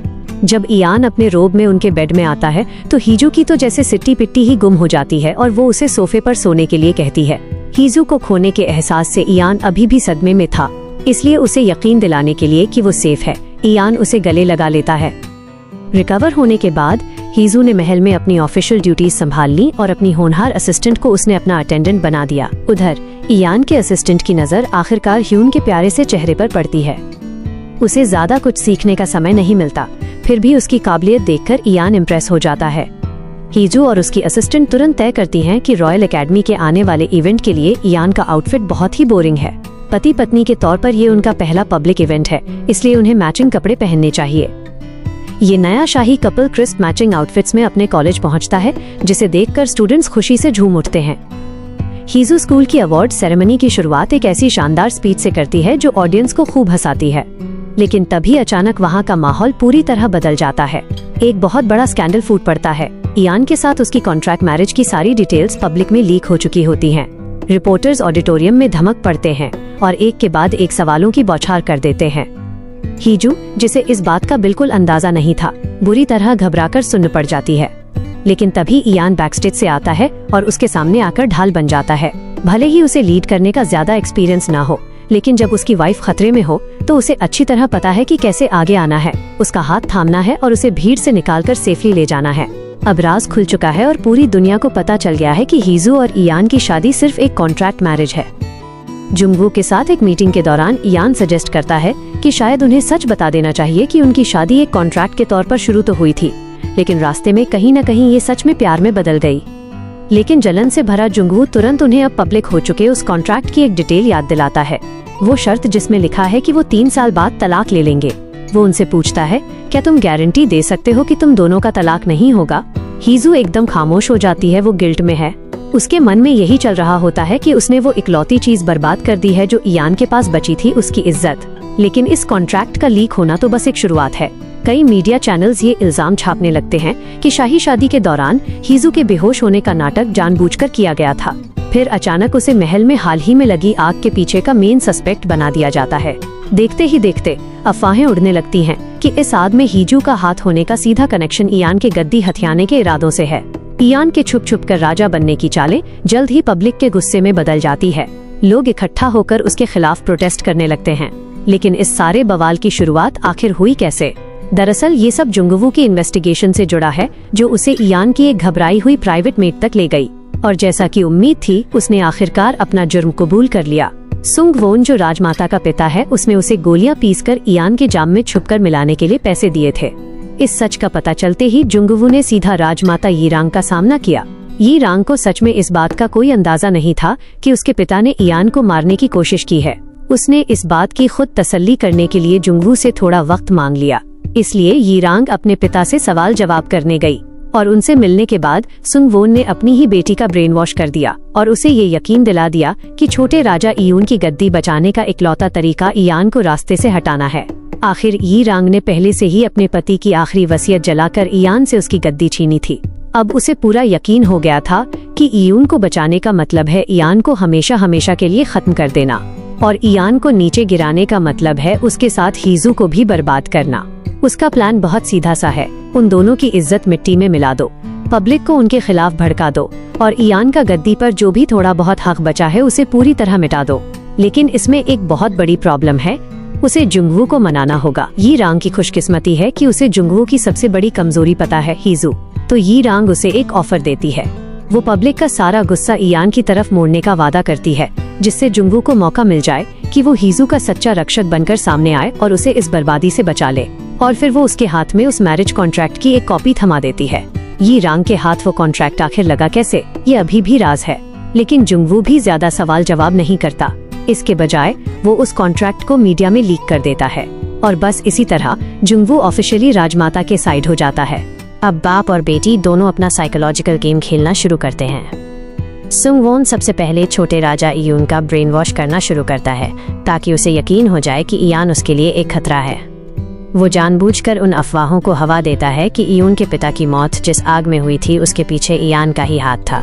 जब इयान अपने रोब में उनके बेड में आता है तो हीजू की तो जैसे सिट्टी पिट्टी ही गुम हो जाती है और वो उसे सोफे पर सोने के लिए कहती है। हीजू को खोने के एहसास से इयान अभी भी सदमे में था, इसलिए उसे यकीन दिलाने के लिए कि वो सेफ है, इयान उसे गले लगा लेता है। रिकवर होने के बाद हीजू ने महल में अपनी ऑफिशियल ड्यूटीज संभाल ली और अपनी होनहार असिस्टेंट को उसने अपना अटेंडेंट बना दिया। उधर इयान के असिस्टेंट की नजर आखिरकार ह्यून के प्यारे से चेहरे पर पड़ती है। उसे ज्यादा कुछ सीखने का समय नहीं मिलता, फिर भी उसकी काबिलियत देखकर इयान इम्प्रेस हो जाता है। हीजू और उसकी असिस्टेंट तुरंत तय करती हैं कि रॉयल एकेडमी के आने वाले इवेंट के लिए इयान का आउटफिट बहुत ही बोरिंग है। पति पत्नी के तौर पर ये उनका पहला पब्लिक इवेंट है, इसलिए उन्हें मैचिंग कपड़े पहनने चाहिए। ये नया शाही कपल क्रिस्प मैचिंग आउटफिट्स में अपने कॉलेज पहुंचता है, जिसे देखकर स्टूडेंट्स खुशी से झूम उठते हैं। हीजू स्कूल की अवार्ड सेरेमनी की शुरुआत एक ऐसी शानदार स्पीच से करती है जो ऑडियंस को खूब हंसाती है। लेकिन तभी अचानक वहाँ का माहौल पूरी तरह बदल जाता है। एक बहुत बड़ा स्कैंडल फूट पड़ता है। इयान के साथ उसकी कॉन्ट्रैक्ट मैरिज की सारी डिटेल्स पब्लिक में लीक हो चुकी होती हैं। रिपोर्टर्स ऑडिटोरियम में धमक पड़ते हैं और एक के बाद एक सवालों की बौछार कर देते हैं। हीजू, जिसे इस बात का बिल्कुल अंदाजा नहीं था, बुरी तरह घबराकर सुन्न पड़ जाती है। लेकिन तभी इयान बैकस्टेज से आता है और उसके सामने आकर ढाल बन जाता है। भले ही उसे लीड करने का ज्यादा एक्सपीरियंस ना हो, लेकिन जब उसकी वाइफ खतरे में हो तो उसे अच्छी तरह पता है कि कैसे आगे आना है, उसका हाथ थामना है और उसे भीड़ से निकालकर सेफली ले जाना है। अब राज खुल चुका है और पूरी दुनिया को पता चल गया है कि हीजू और इयान की शादी सिर्फ एक कॉन्ट्रैक्ट मैरिज है। जुंगवू के साथ एक मीटिंग के दौरान इयान सजेस्ट करता है कि शायद उन्हें सच बता देना चाहिए कि उनकी शादी एक कॉन्ट्रैक्ट के तौर पर शुरू तो हुई थी, लेकिन रास्ते में कहीं न कहीं ये सच में प्यार में बदल गई। लेकिन जलन से भरा जुंगवू तुरंत उन्हें अब पब्लिक हो चुके उस कॉन्ट्रैक्ट की एक डिटेल याद दिलाता है, वो शर्त जिसमें लिखा है कि वो 3 साल बाद तलाक ले लेंगे। वो उनसे पूछता है, क्या तुम गारंटी दे सकते हो कि तुम दोनों का तलाक नहीं होगा? हीजू एकदम खामोश हो जाती है, वो गिल्ट में है। उसके मन में यही चल रहा होता है कि उसने वो इकलौती चीज बर्बाद कर दी है जो इयान के पास बची थी, उसकी इज्जत। लेकिन इस कॉन्ट्रैक्ट का लीक होना तो बस एक शुरुआत है। कई मीडिया चैनल्स ये इल्जाम छापने लगते हैं कि शाही शादी के दौरान हीजू के बेहोश होने का नाटक जानबूझकर किया गया था। फिर अचानक उसे महल में हाल ही में लगी आग के पीछे का मेन सस्पेक्ट बना दिया जाता है। देखते ही देखते अफवाहें उड़ने लगती हैं कि इस आग में हीजू का हाथ होने का सीधा कनेक्शन इयान के गद्दी हथियाने के इरादों से है। इयान के छुप छुप कर राजा बनने की चालें जल्द ही पब्लिक के गुस्से में बदल जाती है। लोग इकट्ठा होकर उसके खिलाफ प्रोटेस्ट करने लगते हैं। लेकिन इस सारे बवाल की शुरुआत आखिर हुई कैसे? दरअसल ये सब जुंगवू की इन्वेस्टिगेशन से जुड़ा है, जो उसे इयान की एक घबराई हुई प्राइवेट मेट तक ले गई। और जैसा कि उम्मीद थी, उसने आखिरकार अपना जुर्म कबूल कर लिया। सुंग वोन जो राजमाता का पिता है, उसने उसे गोलियां पीसकर इयान के जाम में छुपकर मिलाने के लिए पैसे दिए थे। इस सच का पता चलते ही जुंगवू ने सीधा राजमाता यीरांग का सामना किया। यीरांग को सच में इस बात का कोई अंदाजा नहीं था कि उसके पिता ने इयान को मारने की कोशिश की है। उसने इस बात की खुद तसल्ली करने के लिए जुंगवू से थोड़ा वक्त मांग लिया। इसलिए यीरांग अपने पिता से सवाल जवाब करने गई और उनसे मिलने के बाद सुंग वोन ने अपनी ही बेटी का ब्रेन वॉश कर दिया और उसे ये यकीन दिला दिया कि छोटे राजा इयून की गद्दी बचाने का इकलौता तरीका इयान को रास्ते से हटाना है। आखिर यीरांग ने पहले से ही अपने पति की आखिरी वसीयत जलाकर इयान से उसकी गद्दी छीनी थी। अब उसे पूरा यकीन हो गया था कि इयून को बचाने का मतलब है इयान को हमेशा हमेशा के लिए खत्म कर देना, और इयान को नीचे गिराने का मतलब है उसके साथ हीजू को भी बर्बाद करना। उसका प्लान बहुत सीधा सा है। उन दोनों की इज्जत मिट्टी में मिला दो, पब्लिक को उनके खिलाफ भड़का दो और इयान का गद्दी पर जो भी थोड़ा बहुत हक बचा है उसे पूरी तरह मिटा दो। लेकिन इसमें एक बहुत बड़ी प्रॉब्लम है, उसे जुंगवू को मनाना होगा। यीरांग की खुशकिस्मती है कि उसे जुंगवू की सबसे बड़ी कमजोरी पता है, हीजू। तो यीरांग उसे एक ऑफर देती है। वो पब्लिक का सारा गुस्सा इयान की तरफ मोड़ने का वादा करती है, जिससे जुंगवू को मौका मिल जाए कि वो हीजू का सच्चा रक्षक बनकर सामने आए और उसे इस बर्बादी से बचा ले। और फिर वो उसके हाथ में उस मैरिज कॉन्ट्रैक्ट की एक कॉपी थमा देती है। यीरांग के हाथ वो कॉन्ट्रैक्ट आखिर लगा कैसे, ये अभी भी राज है। लेकिन जुंगवू भी ज्यादा सवाल जवाब नहीं करता। इसके बजाय वो उस कॉन्ट्रैक्ट को मीडिया में लीक कर देता है और बस इसी तरह जुंगवू ऑफिशियली राजमाता के साइड हो जाता है। अब बाप और बेटी दोनों अपना साइकोलॉजिकल गेम खेलना शुरू करते हैं। सुंग वोन सबसे पहले छोटे राजा इयून का ब्रेन वॉश करना शुरू करता है ताकि उसे यकीन हो जाए कि इयान उसके लिए एक खतरा है। वो जानबूझकर उन अफवाहों को हवा देता है कि इयून के पिता की मौत जिस आग में हुई थी उसके पीछे इयान का ही हाथ था।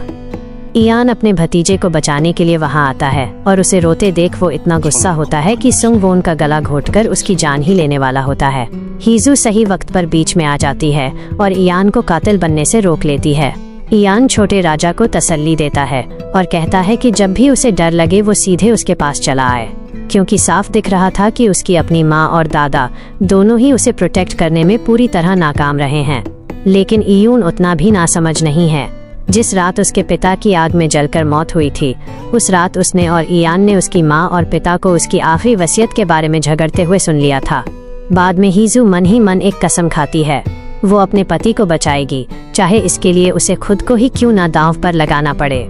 इयान अपने भतीजे को बचाने के लिए वहां आता है और उसे रोते देख वो इतना गुस्सा होता है कि सुंग वोन का गला घोटकर उसकी जान ही लेने वाला होता है। हीजू सही वक्त पर बीच में आ जाती है और इयान को कातिल बनने से रोक लेती है। इयान छोटे राजा को तसल्ली देता है और कहता है कि जब भी उसे डर लगे वो सीधे उसके पास चला आए, क्योंकि साफ दिख रहा था कि उसकी अपनी माँ और दादा दोनों ही उसे प्रोटेक्ट करने में पूरी तरह नाकाम रहे हैं। लेकिन इयून उतना भी नासमझ नहीं है। जिस रात उसके पिता की आग में जलकर मौत हुई थी, उस रात उसने और इयान ने उसकी माँ और पिता को उसकी आखिरी वसीयत के बारे में झगड़ते हुए सुन लिया था। बाद में हीजू मन ही मन एक कसम खाती है, वो अपने पति को बचाएगी, चाहे इसके लिए उसे खुद को ही क्यों ना दांव पर लगाना पड़े।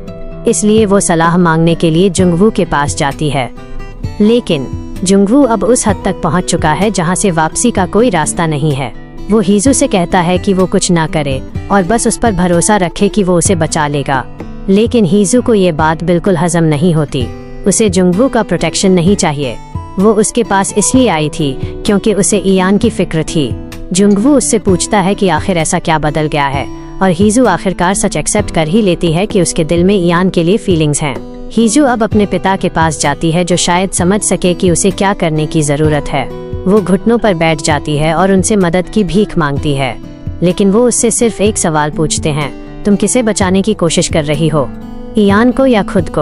इसलिए वो सलाह मांगने के लिए जुंगवू के पास जाती है। लेकिन जुंगवू अब उस हद तक पहुंच चुका है जहां से वापसी का कोई रास्ता नहीं है। वो हीजू से कहता है कि वो कुछ ना करे और बस उस पर भरोसा रखे कि वो उसे बचा लेगा। लेकिन हीजू को ये बात बिल्कुल हजम नहीं होती। उसे जुंगवू का प्रोटेक्शन नहीं चाहिए। वो उसके पास इसलिए आई थी क्योंकि उसे इयान की फिक्र थी। जुंगवू उससे पूछता है कि आखिर ऐसा क्या बदल गया है, और हीजू आखिरकार सच एक्सेप्ट कर ही लेती है कि उसके दिल में इयान के लिए फीलिंग्स हैं। हीजू अब अपने पिता के पास जाती है जो शायद समझ सके कि उसे क्या करने की जरूरत है। वो घुटनों पर बैठ जाती है और उनसे मदद की भीख मांगती है। लेकिन वो उससे सिर्फ एक सवाल पूछते हैं, तुम किसे बचाने की कोशिश कर रही हो, इयान को या खुद को?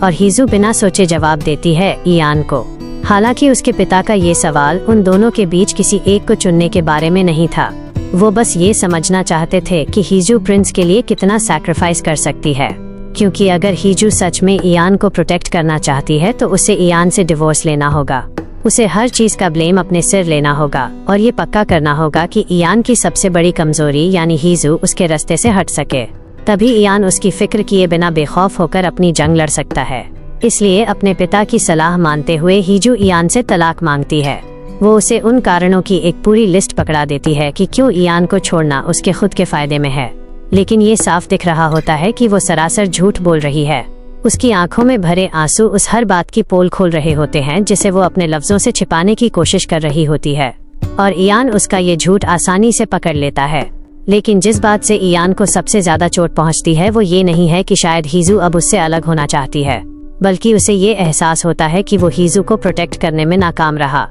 और हीजू बिना सोचे जवाब देती है, इयान को। हालांकि उसके पिता का ये सवाल उन दोनों के बीच किसी एक को चुनने के बारे में नहीं था। वो बस ये समझना चाहते थे कि हीजू प्रिंस के लिए कितना सैक्रिफाइस कर सकती है, क्योंकि अगर हीजू सच में इयान को प्रोटेक्ट करना चाहती है तो उसे इयान से डिवोर्स लेना होगा। उसे हर चीज का ब्लेम अपने सिर लेना होगा और ये पक्का करना होगा कि इयान की सबसे बड़ी कमजोरी यानी हीजू उसके रास्ते से हट सके। तभी इयान उसकी फिक्र किए बिना बेखौफ होकर अपनी जंग लड़ सकता है। इसलिए अपने पिता की सलाह मानते हुए हीजू इयान से तलाक मांगती है। वो उसे उन कारणों की एक पूरी लिस्ट पकड़ा देती है कि क्यों इयान को छोड़ना उसके खुद के फायदे में है। लेकिन ये साफ दिख रहा होता है कि वो सरासर झूठ बोल रही है। उसकी आंखों में भरे आंसू उस हर बात की पोल खोल रहे होते हैं जिसे वो अपने लफ्जों से छिपाने की कोशिश कर रही होती है, और इयान उसका ये झूठ आसानी से पकड़ लेता है। लेकिन जिस बात से इयान को सबसे ज्यादा चोट पहुंचती है वो ये नहीं है कि शायद हीजू अब उससे अलग होना चाहती है, बल्कि उसे ये एहसास होता है कि वो हीजू को प्रोटेक्ट करने में नाकाम रहा।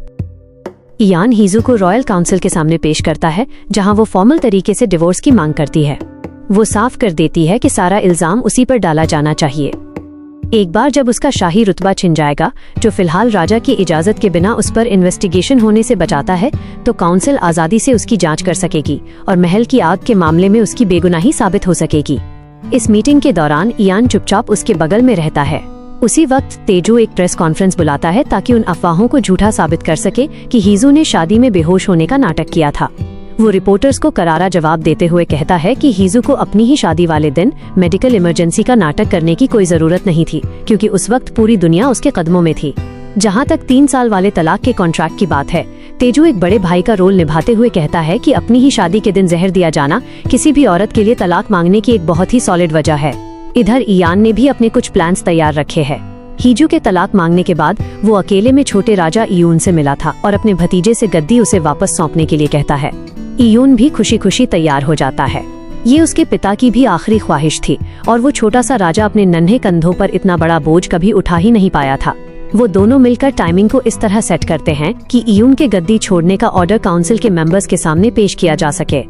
इयान हीजू को रॉयल काउंसिल के सामने पेश करता है, जहां वो फॉर्मल तरीके से डिवोर्स की मांग करती है। वो साफ कर देती है कि सारा इल्जाम उसी पर डाला जाना चाहिए। एक बार जब उसका शाही रुतबा छिन जाएगा, जो फिलहाल राजा की इजाजत के बिना उस पर इन्वेस्टिगेशन होने से बचाता है, तो काउंसिल आजादी से उसकी जांच कर सकेगी और महल की आग के मामले में उसकी बेगुनाही साबित हो सकेगी। इस मीटिंग के दौरान इयान चुपचाप उसके बगल में रहता है। उसी वक्त तेजू एक प्रेस कॉन्फ्रेंस बुलाता है ताकि उन अफवाहों को झूठा साबित कर सके कि हीजू ने शादी में बेहोश होने का नाटक किया था। वो रिपोर्टर्स को करारा जवाब देते हुए कहता है कि हीजू को अपनी ही शादी वाले दिन मेडिकल इमरजेंसी का नाटक करने की कोई जरूरत नहीं थी, क्योंकि उस वक्त पूरी दुनिया उसके कदमों में थी। जहाँ तक 3 साल वाले तलाक के कॉन्ट्रैक्ट की बात है, तेजू एक बड़े भाई का रोल निभाते हुए कहता है कि अपनी ही शादी के दिन जहर दिया जाना किसी भी औरत के लिए तलाक मांगने की एक बहुत ही सॉलिड वजह है। इधर इयान ने भी अपने कुछ प्लान्स तैयार रखे हैं। हीजू के तलाक मांगने के बाद वो अकेले में छोटे राजा इयून से मिला था और अपने भतीजे से गद्दी उसे वापस सौंपने के लिए कहता है। इयून भी खुशी खुशी तैयार हो जाता है। ये उसके पिता की भी आखिरी ख्वाहिश थी और वो छोटा सा राजा अपने नन्हे कंधों पर इतना बड़ा बोझ कभी उठा ही नहीं पाया था। वो दोनों मिलकर टाइमिंग को इस तरह सेट करते हैं कि इयून के गद्दी छोड़ने का ऑर्डर काउंसिल के मेंबर्स के सामने पेश किया जा सके।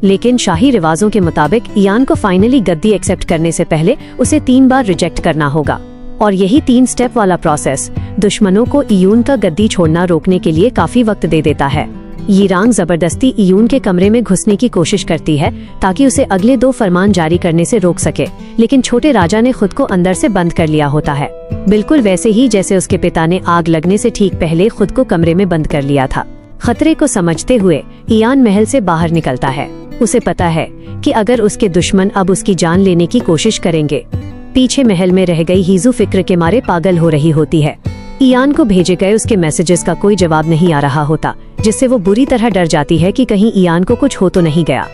लेकिन शाही रिवाजों के मुताबिक इयान को फाइनली गद्दी एक्सेप्ट करने से पहले उसे 3 बार रिजेक्ट करना होगा, और यही 3 स्टेप वाला प्रोसेस दुश्मनों को इयून का गद्दी छोड़ना रोकने के लिए काफी वक्त दे देता है। यिरांग जबरदस्ती इयून के कमरे में घुसने की कोशिश करती है ताकि उसे अगले 2 फरमान जारी करने से रोक सके, लेकिन छोटे राजा ने खुद को अंदर से बंद कर लिया होता है, बिल्कुल वैसे ही जैसे उसके पिता ने आग लगने से ठीक पहले खुद को कमरे में बंद कर लिया था। खतरे को समझते हुए इयान महल से बाहर निकलता है। उसे पता है कि अगर उसके दुश्मन अब उसकी जान लेने की कोशिश करेंगे। पीछे महल में रह गई हीजू फिक्र के मारे पागल हो रही होती है। इयान को भेजे गए उसके मैसेजेस का कोई जवाब नहीं आ रहा होता, जिससे वो बुरी तरह डर जाती है कि कहीं इयान को कुछ हो तो नहीं गया।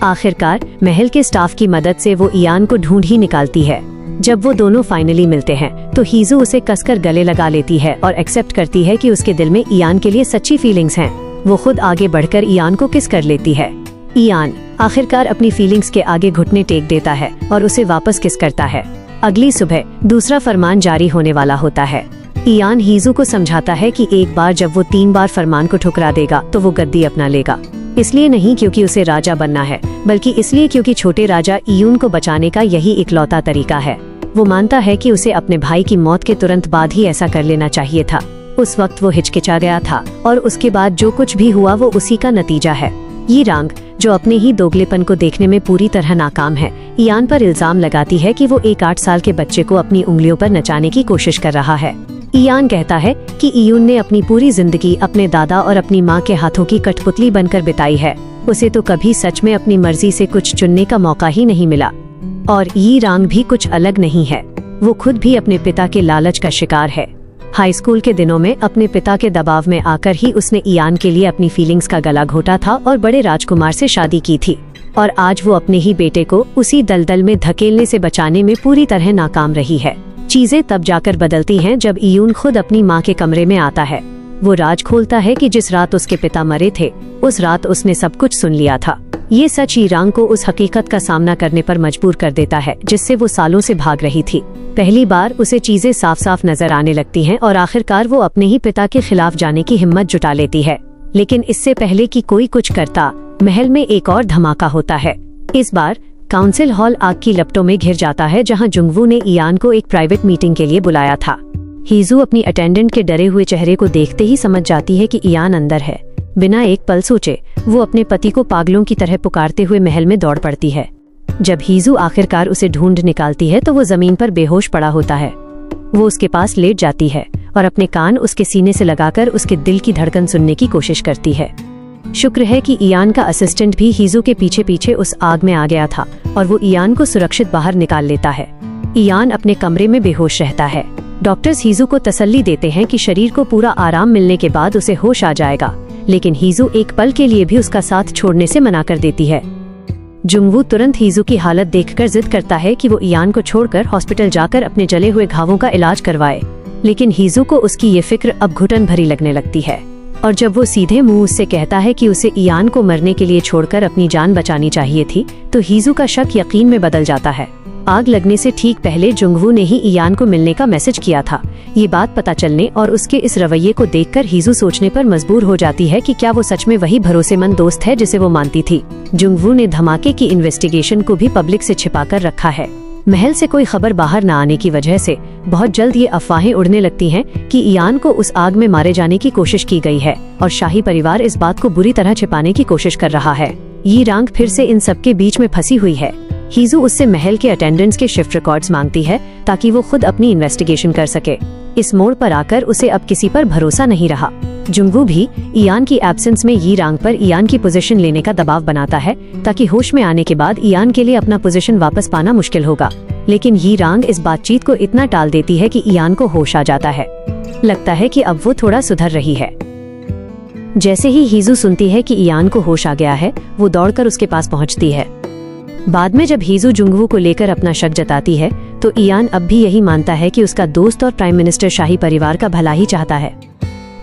आखिरकार महल के स्टाफ की मदद से वो इयान को ढूंढ ही निकालती है। जब वो दोनों फाइनली मिलते हैं तो हीजू उसे कसकर गले लगा लेती है और एक्सेप्ट करती है कि उसके दिल में इयान के लिए सच्ची फीलिंग्स हैं। वो खुद आगे बढ़कर इयान को किस कर लेती है। इयान आखिरकार अपनी फीलिंग्स के आगे घुटने टेक देता है और उसे वापस किस करता है। अगली सुबह दूसरा फरमान जारी होने वाला होता है। इयान हीजू को समझाता है कि एक बार जब वो 3 बार फरमान को ठुकरा देगा तो वो गद्दी अपना लेगा। इसलिए नहीं क्योंकि उसे राजा बनना है, बल्कि इसलिए क्योंकि छोटे राजा इयून को बचाने का यही इकलौता तरीका है। वो मानता है कि उसे अपने भाई की मौत के तुरंत बाद ही ऐसा कर लेना चाहिए था। उस वक्त वो हिचकिचा गया था और उसके बाद जो कुछ भी हुआ वो उसी का नतीजा है। यिरांग, जो अपने ही दोगलेपन को देखने में पूरी तरह नाकाम है, इयान पर इल्जाम लगाती है कि वो एक 8 साल के बच्चे को अपनी उंगलियों पर नचाने की कोशिश कर रहा है। इयान कहता है कि इयून ने अपनी पूरी जिंदगी अपने दादा और अपनी माँ के हाथों की कठपुतली बनकर बिताई है। उसे तो कभी सच में अपनी मर्जी से कुछ चुनने का मौका ही नहीं मिला। और यिरांग भी कुछ अलग नहीं है। वो खुद भी अपने पिता के लालच का शिकार है। हाई स्कूल के दिनों में अपने पिता के दबाव में आकर ही उसने इयान के लिए अपनी फीलिंग्स का गला घोटा था और बड़े राजकुमार से शादी की थी, और आज वो अपने ही बेटे को उसी दलदल में धकेलने से बचाने में पूरी तरह नाकाम रही है। चीजें तब जाकर बदलती हैं जब इयून खुद अपनी माँ के कमरे में आता है। वो राज खोलता है कि जिस रात उसके पिता मरे थे उस रात उसने सब कुछ सुन लिया था। ये सच यिरांग को उस हकीकत का सामना करने पर मजबूर कर देता है जिससे वो सालों से भाग रही थी। पहली बार उसे चीजें साफ साफ नजर आने लगती हैं और आखिरकार वो अपने ही पिता के खिलाफ जाने की हिम्मत जुटा लेती है। लेकिन इससे पहले कि कोई कुछ करता, महल में एक और धमाका होता है। इस बार काउंसिल हॉल आग की लपटों में घिर जाता है, जहां जुंगवू ने इयान को एक प्राइवेट मीटिंग के लिए बुलाया था। हीजू अपनी अटेंडेंट के डरे हुए चेहरे को देखते ही समझ जाती है कि इयान अंदर है। बिना एक पल सोचे वो अपने पति को पागलों की तरह पुकारते हुए महल में दौड़ पड़ती है। जब हीजू आखिरकार उसे ढूंढ निकालती है तो वो जमीन पर बेहोश पड़ा होता है। वो उसके पास लेट जाती है और अपने कान उसके सीने से लगाकर उसके दिल की धड़कन सुनने की कोशिश करती है। शुक्र है कि इयान का असिस्टेंट भी हीजू के पीछे पीछे उस आग में आ गया था और वो इयान को सुरक्षित बाहर निकाल लेता है। इयान अपने कमरे में बेहोश रहता है। डॉक्टर्स हीजू को तसल्ली देते हैं कि शरीर को पूरा आराम मिलने के बाद उसे होश आ जाएगा, लेकिन हीजू एक पल के लिए भी उसका साथ छोड़ने से मना कर देती है। जुंगवू तुरंत हीजू की हालत देखकर जिद करता है कि वो इयान को छोड़कर हॉस्पिटल जाकर अपने जले हुए घावों का इलाज करवाए, लेकिन हीजू को उसकी ये फिक्र अब घुटन भरी लगने लगती है। और जब वो सीधे मुंह उससे कहता है कि उसे इयान को मरने के लिए छोड़कर अपनी जान बचानी चाहिए थी, तो हीजू का शक यकीन में बदल जाता है। आग लगने से ठीक पहले जुंगवू ने ही इयान को मिलने का मैसेज किया था। ये बात पता चलने और उसके इस रवैये को देखकर हीजू सोचने पर मजबूर हो जाती है कि क्या वो सच में वही भरोसेमंद दोस्त है जिसे वो मानती थी। जुंगवू ने धमाके की इन्वेस्टिगेशन को भी पब्लिक से छिपा कर रखा है। महल से कोई खबर बाहर न आने की वजह से बहुत जल्द ये अफवाहें उड़ने लगती हैं कि इयान को उस आग में मारे जाने की कोशिश की गई है और शाही परिवार इस बात को बुरी तरह छिपाने की कोशिश कर रहा है। ये रांग फिर से इन सब के बीच में फंसी हुई है। हीजू उससे महल के अटेंडेंट्स के शिफ्ट रिकॉर्ड्स मांगती है ताकि वो खुद अपनी इन्वेस्टिगेशन कर सके। इस मोड़ पर आकर उसे अब किसी पर भरोसा नहीं रहा। जुंगवू भी इयान की एब्सेंस में यी रांग पर इयान की पोजीशन लेने का दबाव बनाता है ताकि होश में आने के बाद इयान के लिए अपना पोजीशन वापस पाना मुश्किल होगा। लेकिन यी रांग इस बातचीत को इतना टाल देती है कि इयान को होश आ जाता है। लगता है कि अब वो थोड़ा सुधर रही है। जैसे ही हीजू सुनती है कि इयान को होश आ गया है, वो दौड़कर उसके पास पहुंचती है। बाद में जब हीजू जुंगवू को लेकर अपना शक जताती है, तो इयान अब भी यही मानता है कि उसका दोस्त और प्राइम मिनिस्टर शाही परिवार का भला ही चाहता है।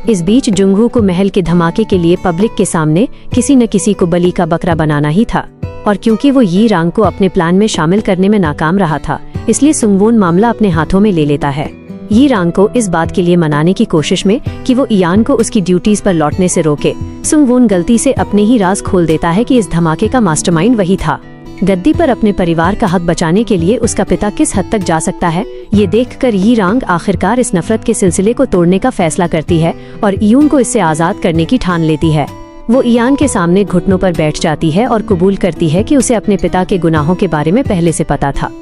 इस बीच जुंगवू को महल के धमाके के लिए पब्लिक के सामने किसी न किसी को बलि का बकरा बनाना ही था, और क्योंकि वो यी रांग को अपने प्लान में शामिल करने में नाकाम रहा था, इसलिए सुंगवोन मामला अपने हाथों में ले लेता है। यी रांग को इस बात के लिए मनाने की कोशिश में कि वो इयान को उसकी ड्यूटीज पर लौटने से रोके, सुंगवोन गलती से अपने ही राज खोल देता है कि इस धमाके का मास्टरमाइंड वही था। गद्दी पर अपने परिवार का हक बचाने के लिए उसका पिता किस हद तक जा सकता है, ये देखकर यी रांग आखिरकार इस नफरत के सिलसिले को तोड़ने का फैसला करती है और इयून को इससे आजाद करने की ठान लेती है। वो इयान के सामने घुटनों पर बैठ जाती है और कबूल करती है कि उसे अपने पिता के गुनाहों के बारे में पहले से पता था।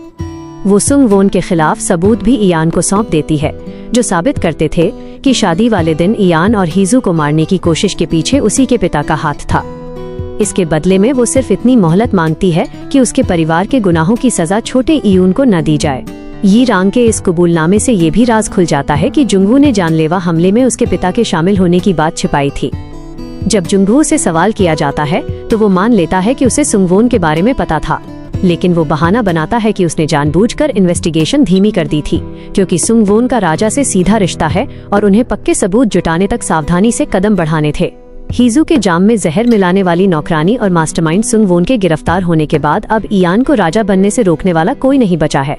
वो सुंगवोन के खिलाफ सबूत भी इयान को सौंप देती है, जो साबित करते थे कि शादी वाले दिन इयान और हीजू को मारने की कोशिश के पीछे उसी के पिता का हाथ था। इसके बदले में वो सिर्फ इतनी मोहलत मांगती है कि उसके परिवार के गुनाहों की सजा छोटे इयून को न दी जाए। यी रांग के इस कबूलनामे से ये भी राज खुल जाता है कि जुंगवू ने जानलेवा हमले में उसके पिता के शामिल होने की बात छिपाई थी। जब जुंगवू से सवाल किया जाता है तो वो मान लेता है कि उसे सुंगवोन के बारे में पता था, लेकिन वो बहाना बनाता है कि उसने जानबूझकर इन्वेस्टिगेशन धीमी कर दी थी, क्योंकि सुंगवोन का राजा से सीधा रिश्ता है और उन्हें पक्के सबूत जुटाने तक सावधानी से कदम बढ़ाने थे। हीजू के जाम में जहर मिलाने वाली नौकरानी और मास्टरमाइंड सुंगवोन के गिरफ्तार होने के बाद अब इयान को राजा बनने से रोकने वाला कोई नहीं बचा है,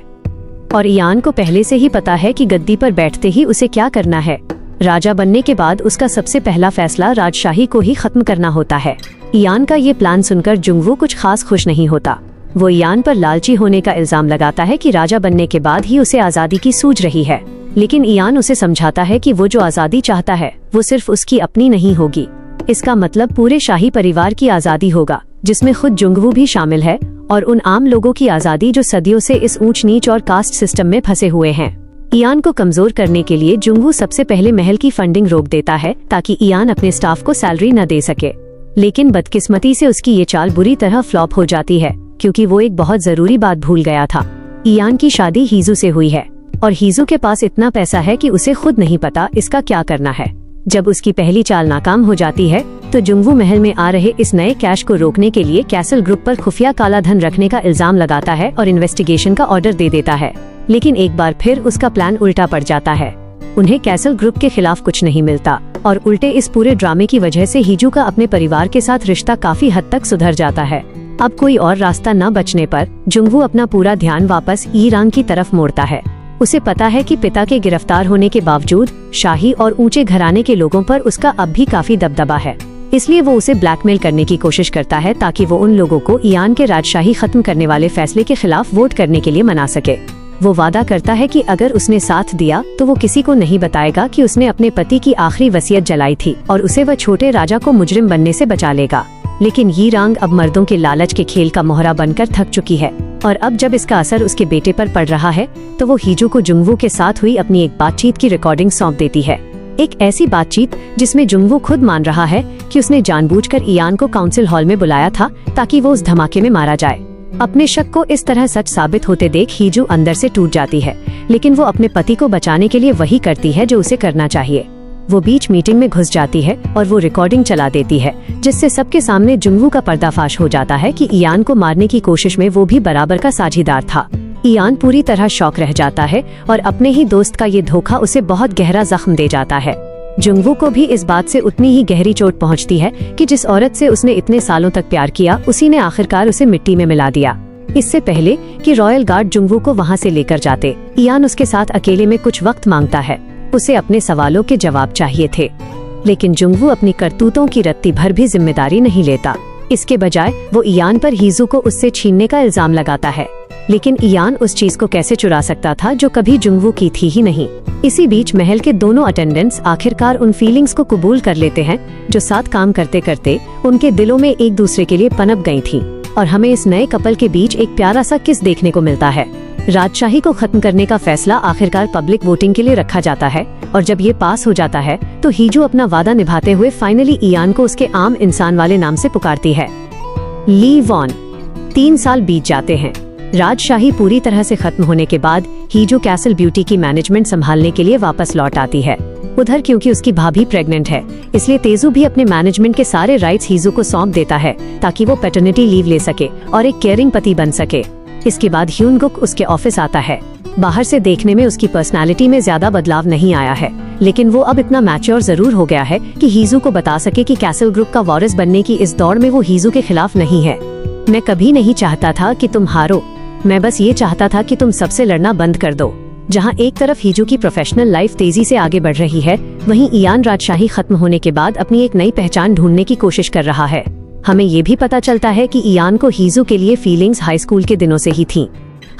और इयान को पहले से ही पता है कि गद्दी पर बैठते ही उसे क्या करना है। राजा बनने के बाद उसका सबसे पहला फैसला राजशाही को ही खत्म करना होता है। इयान का ये प्लान सुनकर जुंगवू कुछ खास खुश नहीं होता। वो इयान पर लालची होने का इल्जाम लगाता है कि राजा बनने के बाद ही उसे आजादी की सूझ रही है, लेकिन इयान उसे समझाता है कि वो जो आजादी चाहता है वो सिर्फ उसकी अपनी नहीं होगी। इसका मतलब पूरे शाही परिवार की आजादी होगा, जिसमें खुद जुंगवू भी शामिल है, और उन आम लोगों की आजादी जो सदियों से इस ऊंच नीच और कास्ट सिस्टम में फंसे हुए हैं। इयान को कमजोर करने के लिए जुंगवू सबसे पहले महल की फंडिंग रोक देता है ताकि इयान अपने स्टाफ को सैलरी न दे सके, लेकिन बदकिस्मती से उसकी ये चाल बुरी तरह फ्लॉप हो जाती है, क्योंकि वो एक बहुत जरूरी बात भूल गया था। इयान की शादी हीजू से हुई है और हीजू के पास इतना पैसा है कि उसे खुद नहीं पता इसका क्या करना है। जब उसकी पहली चाल नाकाम हो जाती है तो जुंगवू महल में आ रहे इस नए कैश को रोकने के लिए कैसल ग्रुप पर खुफिया काला धन रखने का इल्जाम लगाता है और इन्वेस्टिगेशन का ऑर्डर दे देता है, लेकिन एक बार फिर उसका प्लान उल्टा पड़ जाता है। उन्हें कैसल ग्रुप के खिलाफ कुछ नहीं मिलता और उल्टे इस पूरे ड्रामे की वजह से हीजू का अपने परिवार के साथ रिश्ता काफी हद तक सुधर जाता है। अब कोई और रास्ता न बचने पर जुंगवू अपना पूरा ध्यान वापस यी रांग की तरफ मोड़ता है। उसे पता है कि पिता के गिरफ्तार होने के बावजूद शाही और ऊंचे घराने के लोगों पर उसका अब भी काफी दबदबा है, इसलिए वो उसे ब्लैकमेल करने की कोशिश करता है ताकि वो उन लोगों को इयान के राजशाही खत्म करने वाले फैसले के खिलाफ वोट करने के लिए मना सके। वो वादा करता है कि अगर उसने साथ दिया तो वो किसी को नहीं बताएगा कि उसने अपने पति की आखिरी वसीयत जलाई थी और उसे वह छोटे राजा को मुजरिम बनने से बचा लेगा। लेकिन यी रांग अब मर्दों के लालच के खेल का मोहरा बनकर थक चुकी है, और अब जब इसका असर उसके बेटे पर पड़ रहा है तो वो हीजू को जुंगवू के साथ हुई अपनी एक बातचीत की रिकॉर्डिंग सौंप देती है। एक ऐसी बातचीत जिसमें जुंगवू खुद मान रहा है कि उसने जानबूझकर इयान को काउंसिल हॉल में बुलाया था ताकि वो उस धमाके में मारा जाए। अपने शक को इस तरह सच साबित होते देख हीजू अंदर से टूट जाती है, लेकिन वो अपने पति को बचाने के लिए वही करती है जो उसे करना चाहिए। वो बीच मीटिंग में घुस जाती है और वो रिकॉर्डिंग चला देती है, जिससे सबके सामने जुंगवू का पर्दाफाश हो जाता है कि इयान को मारने की कोशिश में वो भी बराबर का साझीदार था। इयान पूरी तरह शॉक रह जाता है और अपने ही दोस्त का ये धोखा उसे बहुत गहरा जख्म दे जाता है। जुंगवू को भी इस बात से उतनी ही गहरी चोट पहुंचती है कि जिस औरत से उसने इतने सालों तक प्यार किया, उसी ने आखिरकार उसे मिट्टी में मिला दिया। इससे पहले कि रॉयल गार्ड जुंगवू को वहां से लेकर जाते, इयान उसके साथ अकेले में कुछ वक्त मांगता है। उसे अपने सवालों के जवाब चाहिए थे, लेकिन जुंगवू अपनी करतूतों की रत्ती भर भी जिम्मेदारी नहीं लेता। इसके बजाय वो इयान पर हीजू को उससे छीनने का इल्जाम लगाता है। लेकिन इयान उस चीज को कैसे चुरा सकता था जो कभी जुंगवू की थी ही नहीं। इसी बीच महल के दोनों अटेंडेंट्स आखिरकार उन फीलिंग्स को कबूल कर लेते हैं जो साथ काम करते करते उनके दिलों में एक दूसरे के लिए पनप गई थी। और हमें इस नए कपल के बीच एक प्यारा सा किस देखने को मिलता है। राजशाही को खत्म करने का फैसला आखिरकार पब्लिक वोटिंग के लिए रखा जाता है, और जब ये पास हो जाता है तो हीजू अपना वादा निभाते हुए फाइनली इयान को उसके आम इंसान वाले नाम से पुकारती है, ली वॉन। 3 साल बीत जाते हैं। राजशाही पूरी तरह से खत्म होने के बाद हीजू कैसल ब्यूटी की मैनेजमेंट संभालने के लिए वापस लौट आती है। उधर क्योंकि उसकी भाभी प्रेग्नेंट है, इसलिए तेजू भी अपने मैनेजमेंट के सारे राइट्स हीजू को सौंप देता है ताकि वो पैटर्निटी लीव ले सके और एक केयरिंग पति बन सके। इसके बाद ह्यूनगुक उसके ऑफिस आता है। बाहर से देखने में उसकी पर्सनालिटी में ज्यादा बदलाव नहीं आया है, लेकिन वो अब इतना मैच्योर जरूर हो गया है कि हीजू को बता सके कि कैसल ग्रुप का वारिस बनने की इस दौड़ में वो हीजू के खिलाफ नहीं है। मैं कभी नहीं चाहता था कि तुम हारो, मैं बस ये चाहता था कि तुम सबसे लड़ना बंद कर दो। जहां एक तरफ हीजू की प्रोफेशनल लाइफ तेजी से आगे बढ़ रही है, वहीं इयान राजशाही खत्म होने के बाद अपनी एक नई पहचान ढूंढने की कोशिश कर रहा है। हमें ये भी पता चलता है कि इयान को हीजू के लिए फीलिंग्स हाई स्कूल के दिनों से ही थीं।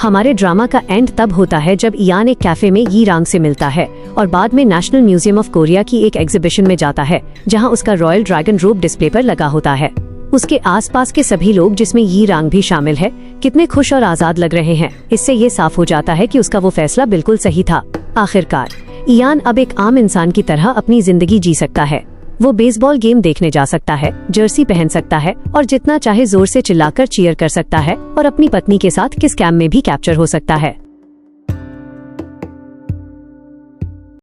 हमारे ड्रामा का एंड तब होता है जब इयान एक कैफे में यी रांग से मिलता है और बाद में नेशनल म्यूजियम ऑफ कोरिया की एक एग्जीबिशन में जाता है, जहां उसका रॉयल ड्रैगन रूप डिस्प्ले पर लगा होता है। उसके आसपास के सभी लोग, जिसमें यी रांग भी शामिल है, कितने खुश और आजाद लग रहे हैं। इससे ये साफ हो जाता है कि उसका वो फैसला बिल्कुल सही था। आखिरकार इयान अब एक आम इंसान की तरह अपनी जिंदगी जी सकता है। वो बेसबॉल गेम देखने जा सकता है, जर्सी पहन सकता है और जितना चाहे जोर से चिल्लाकर चीयर कर सकता है, और अपनी पत्नी के साथ किस कैम में भी कैप्चर हो सकता है।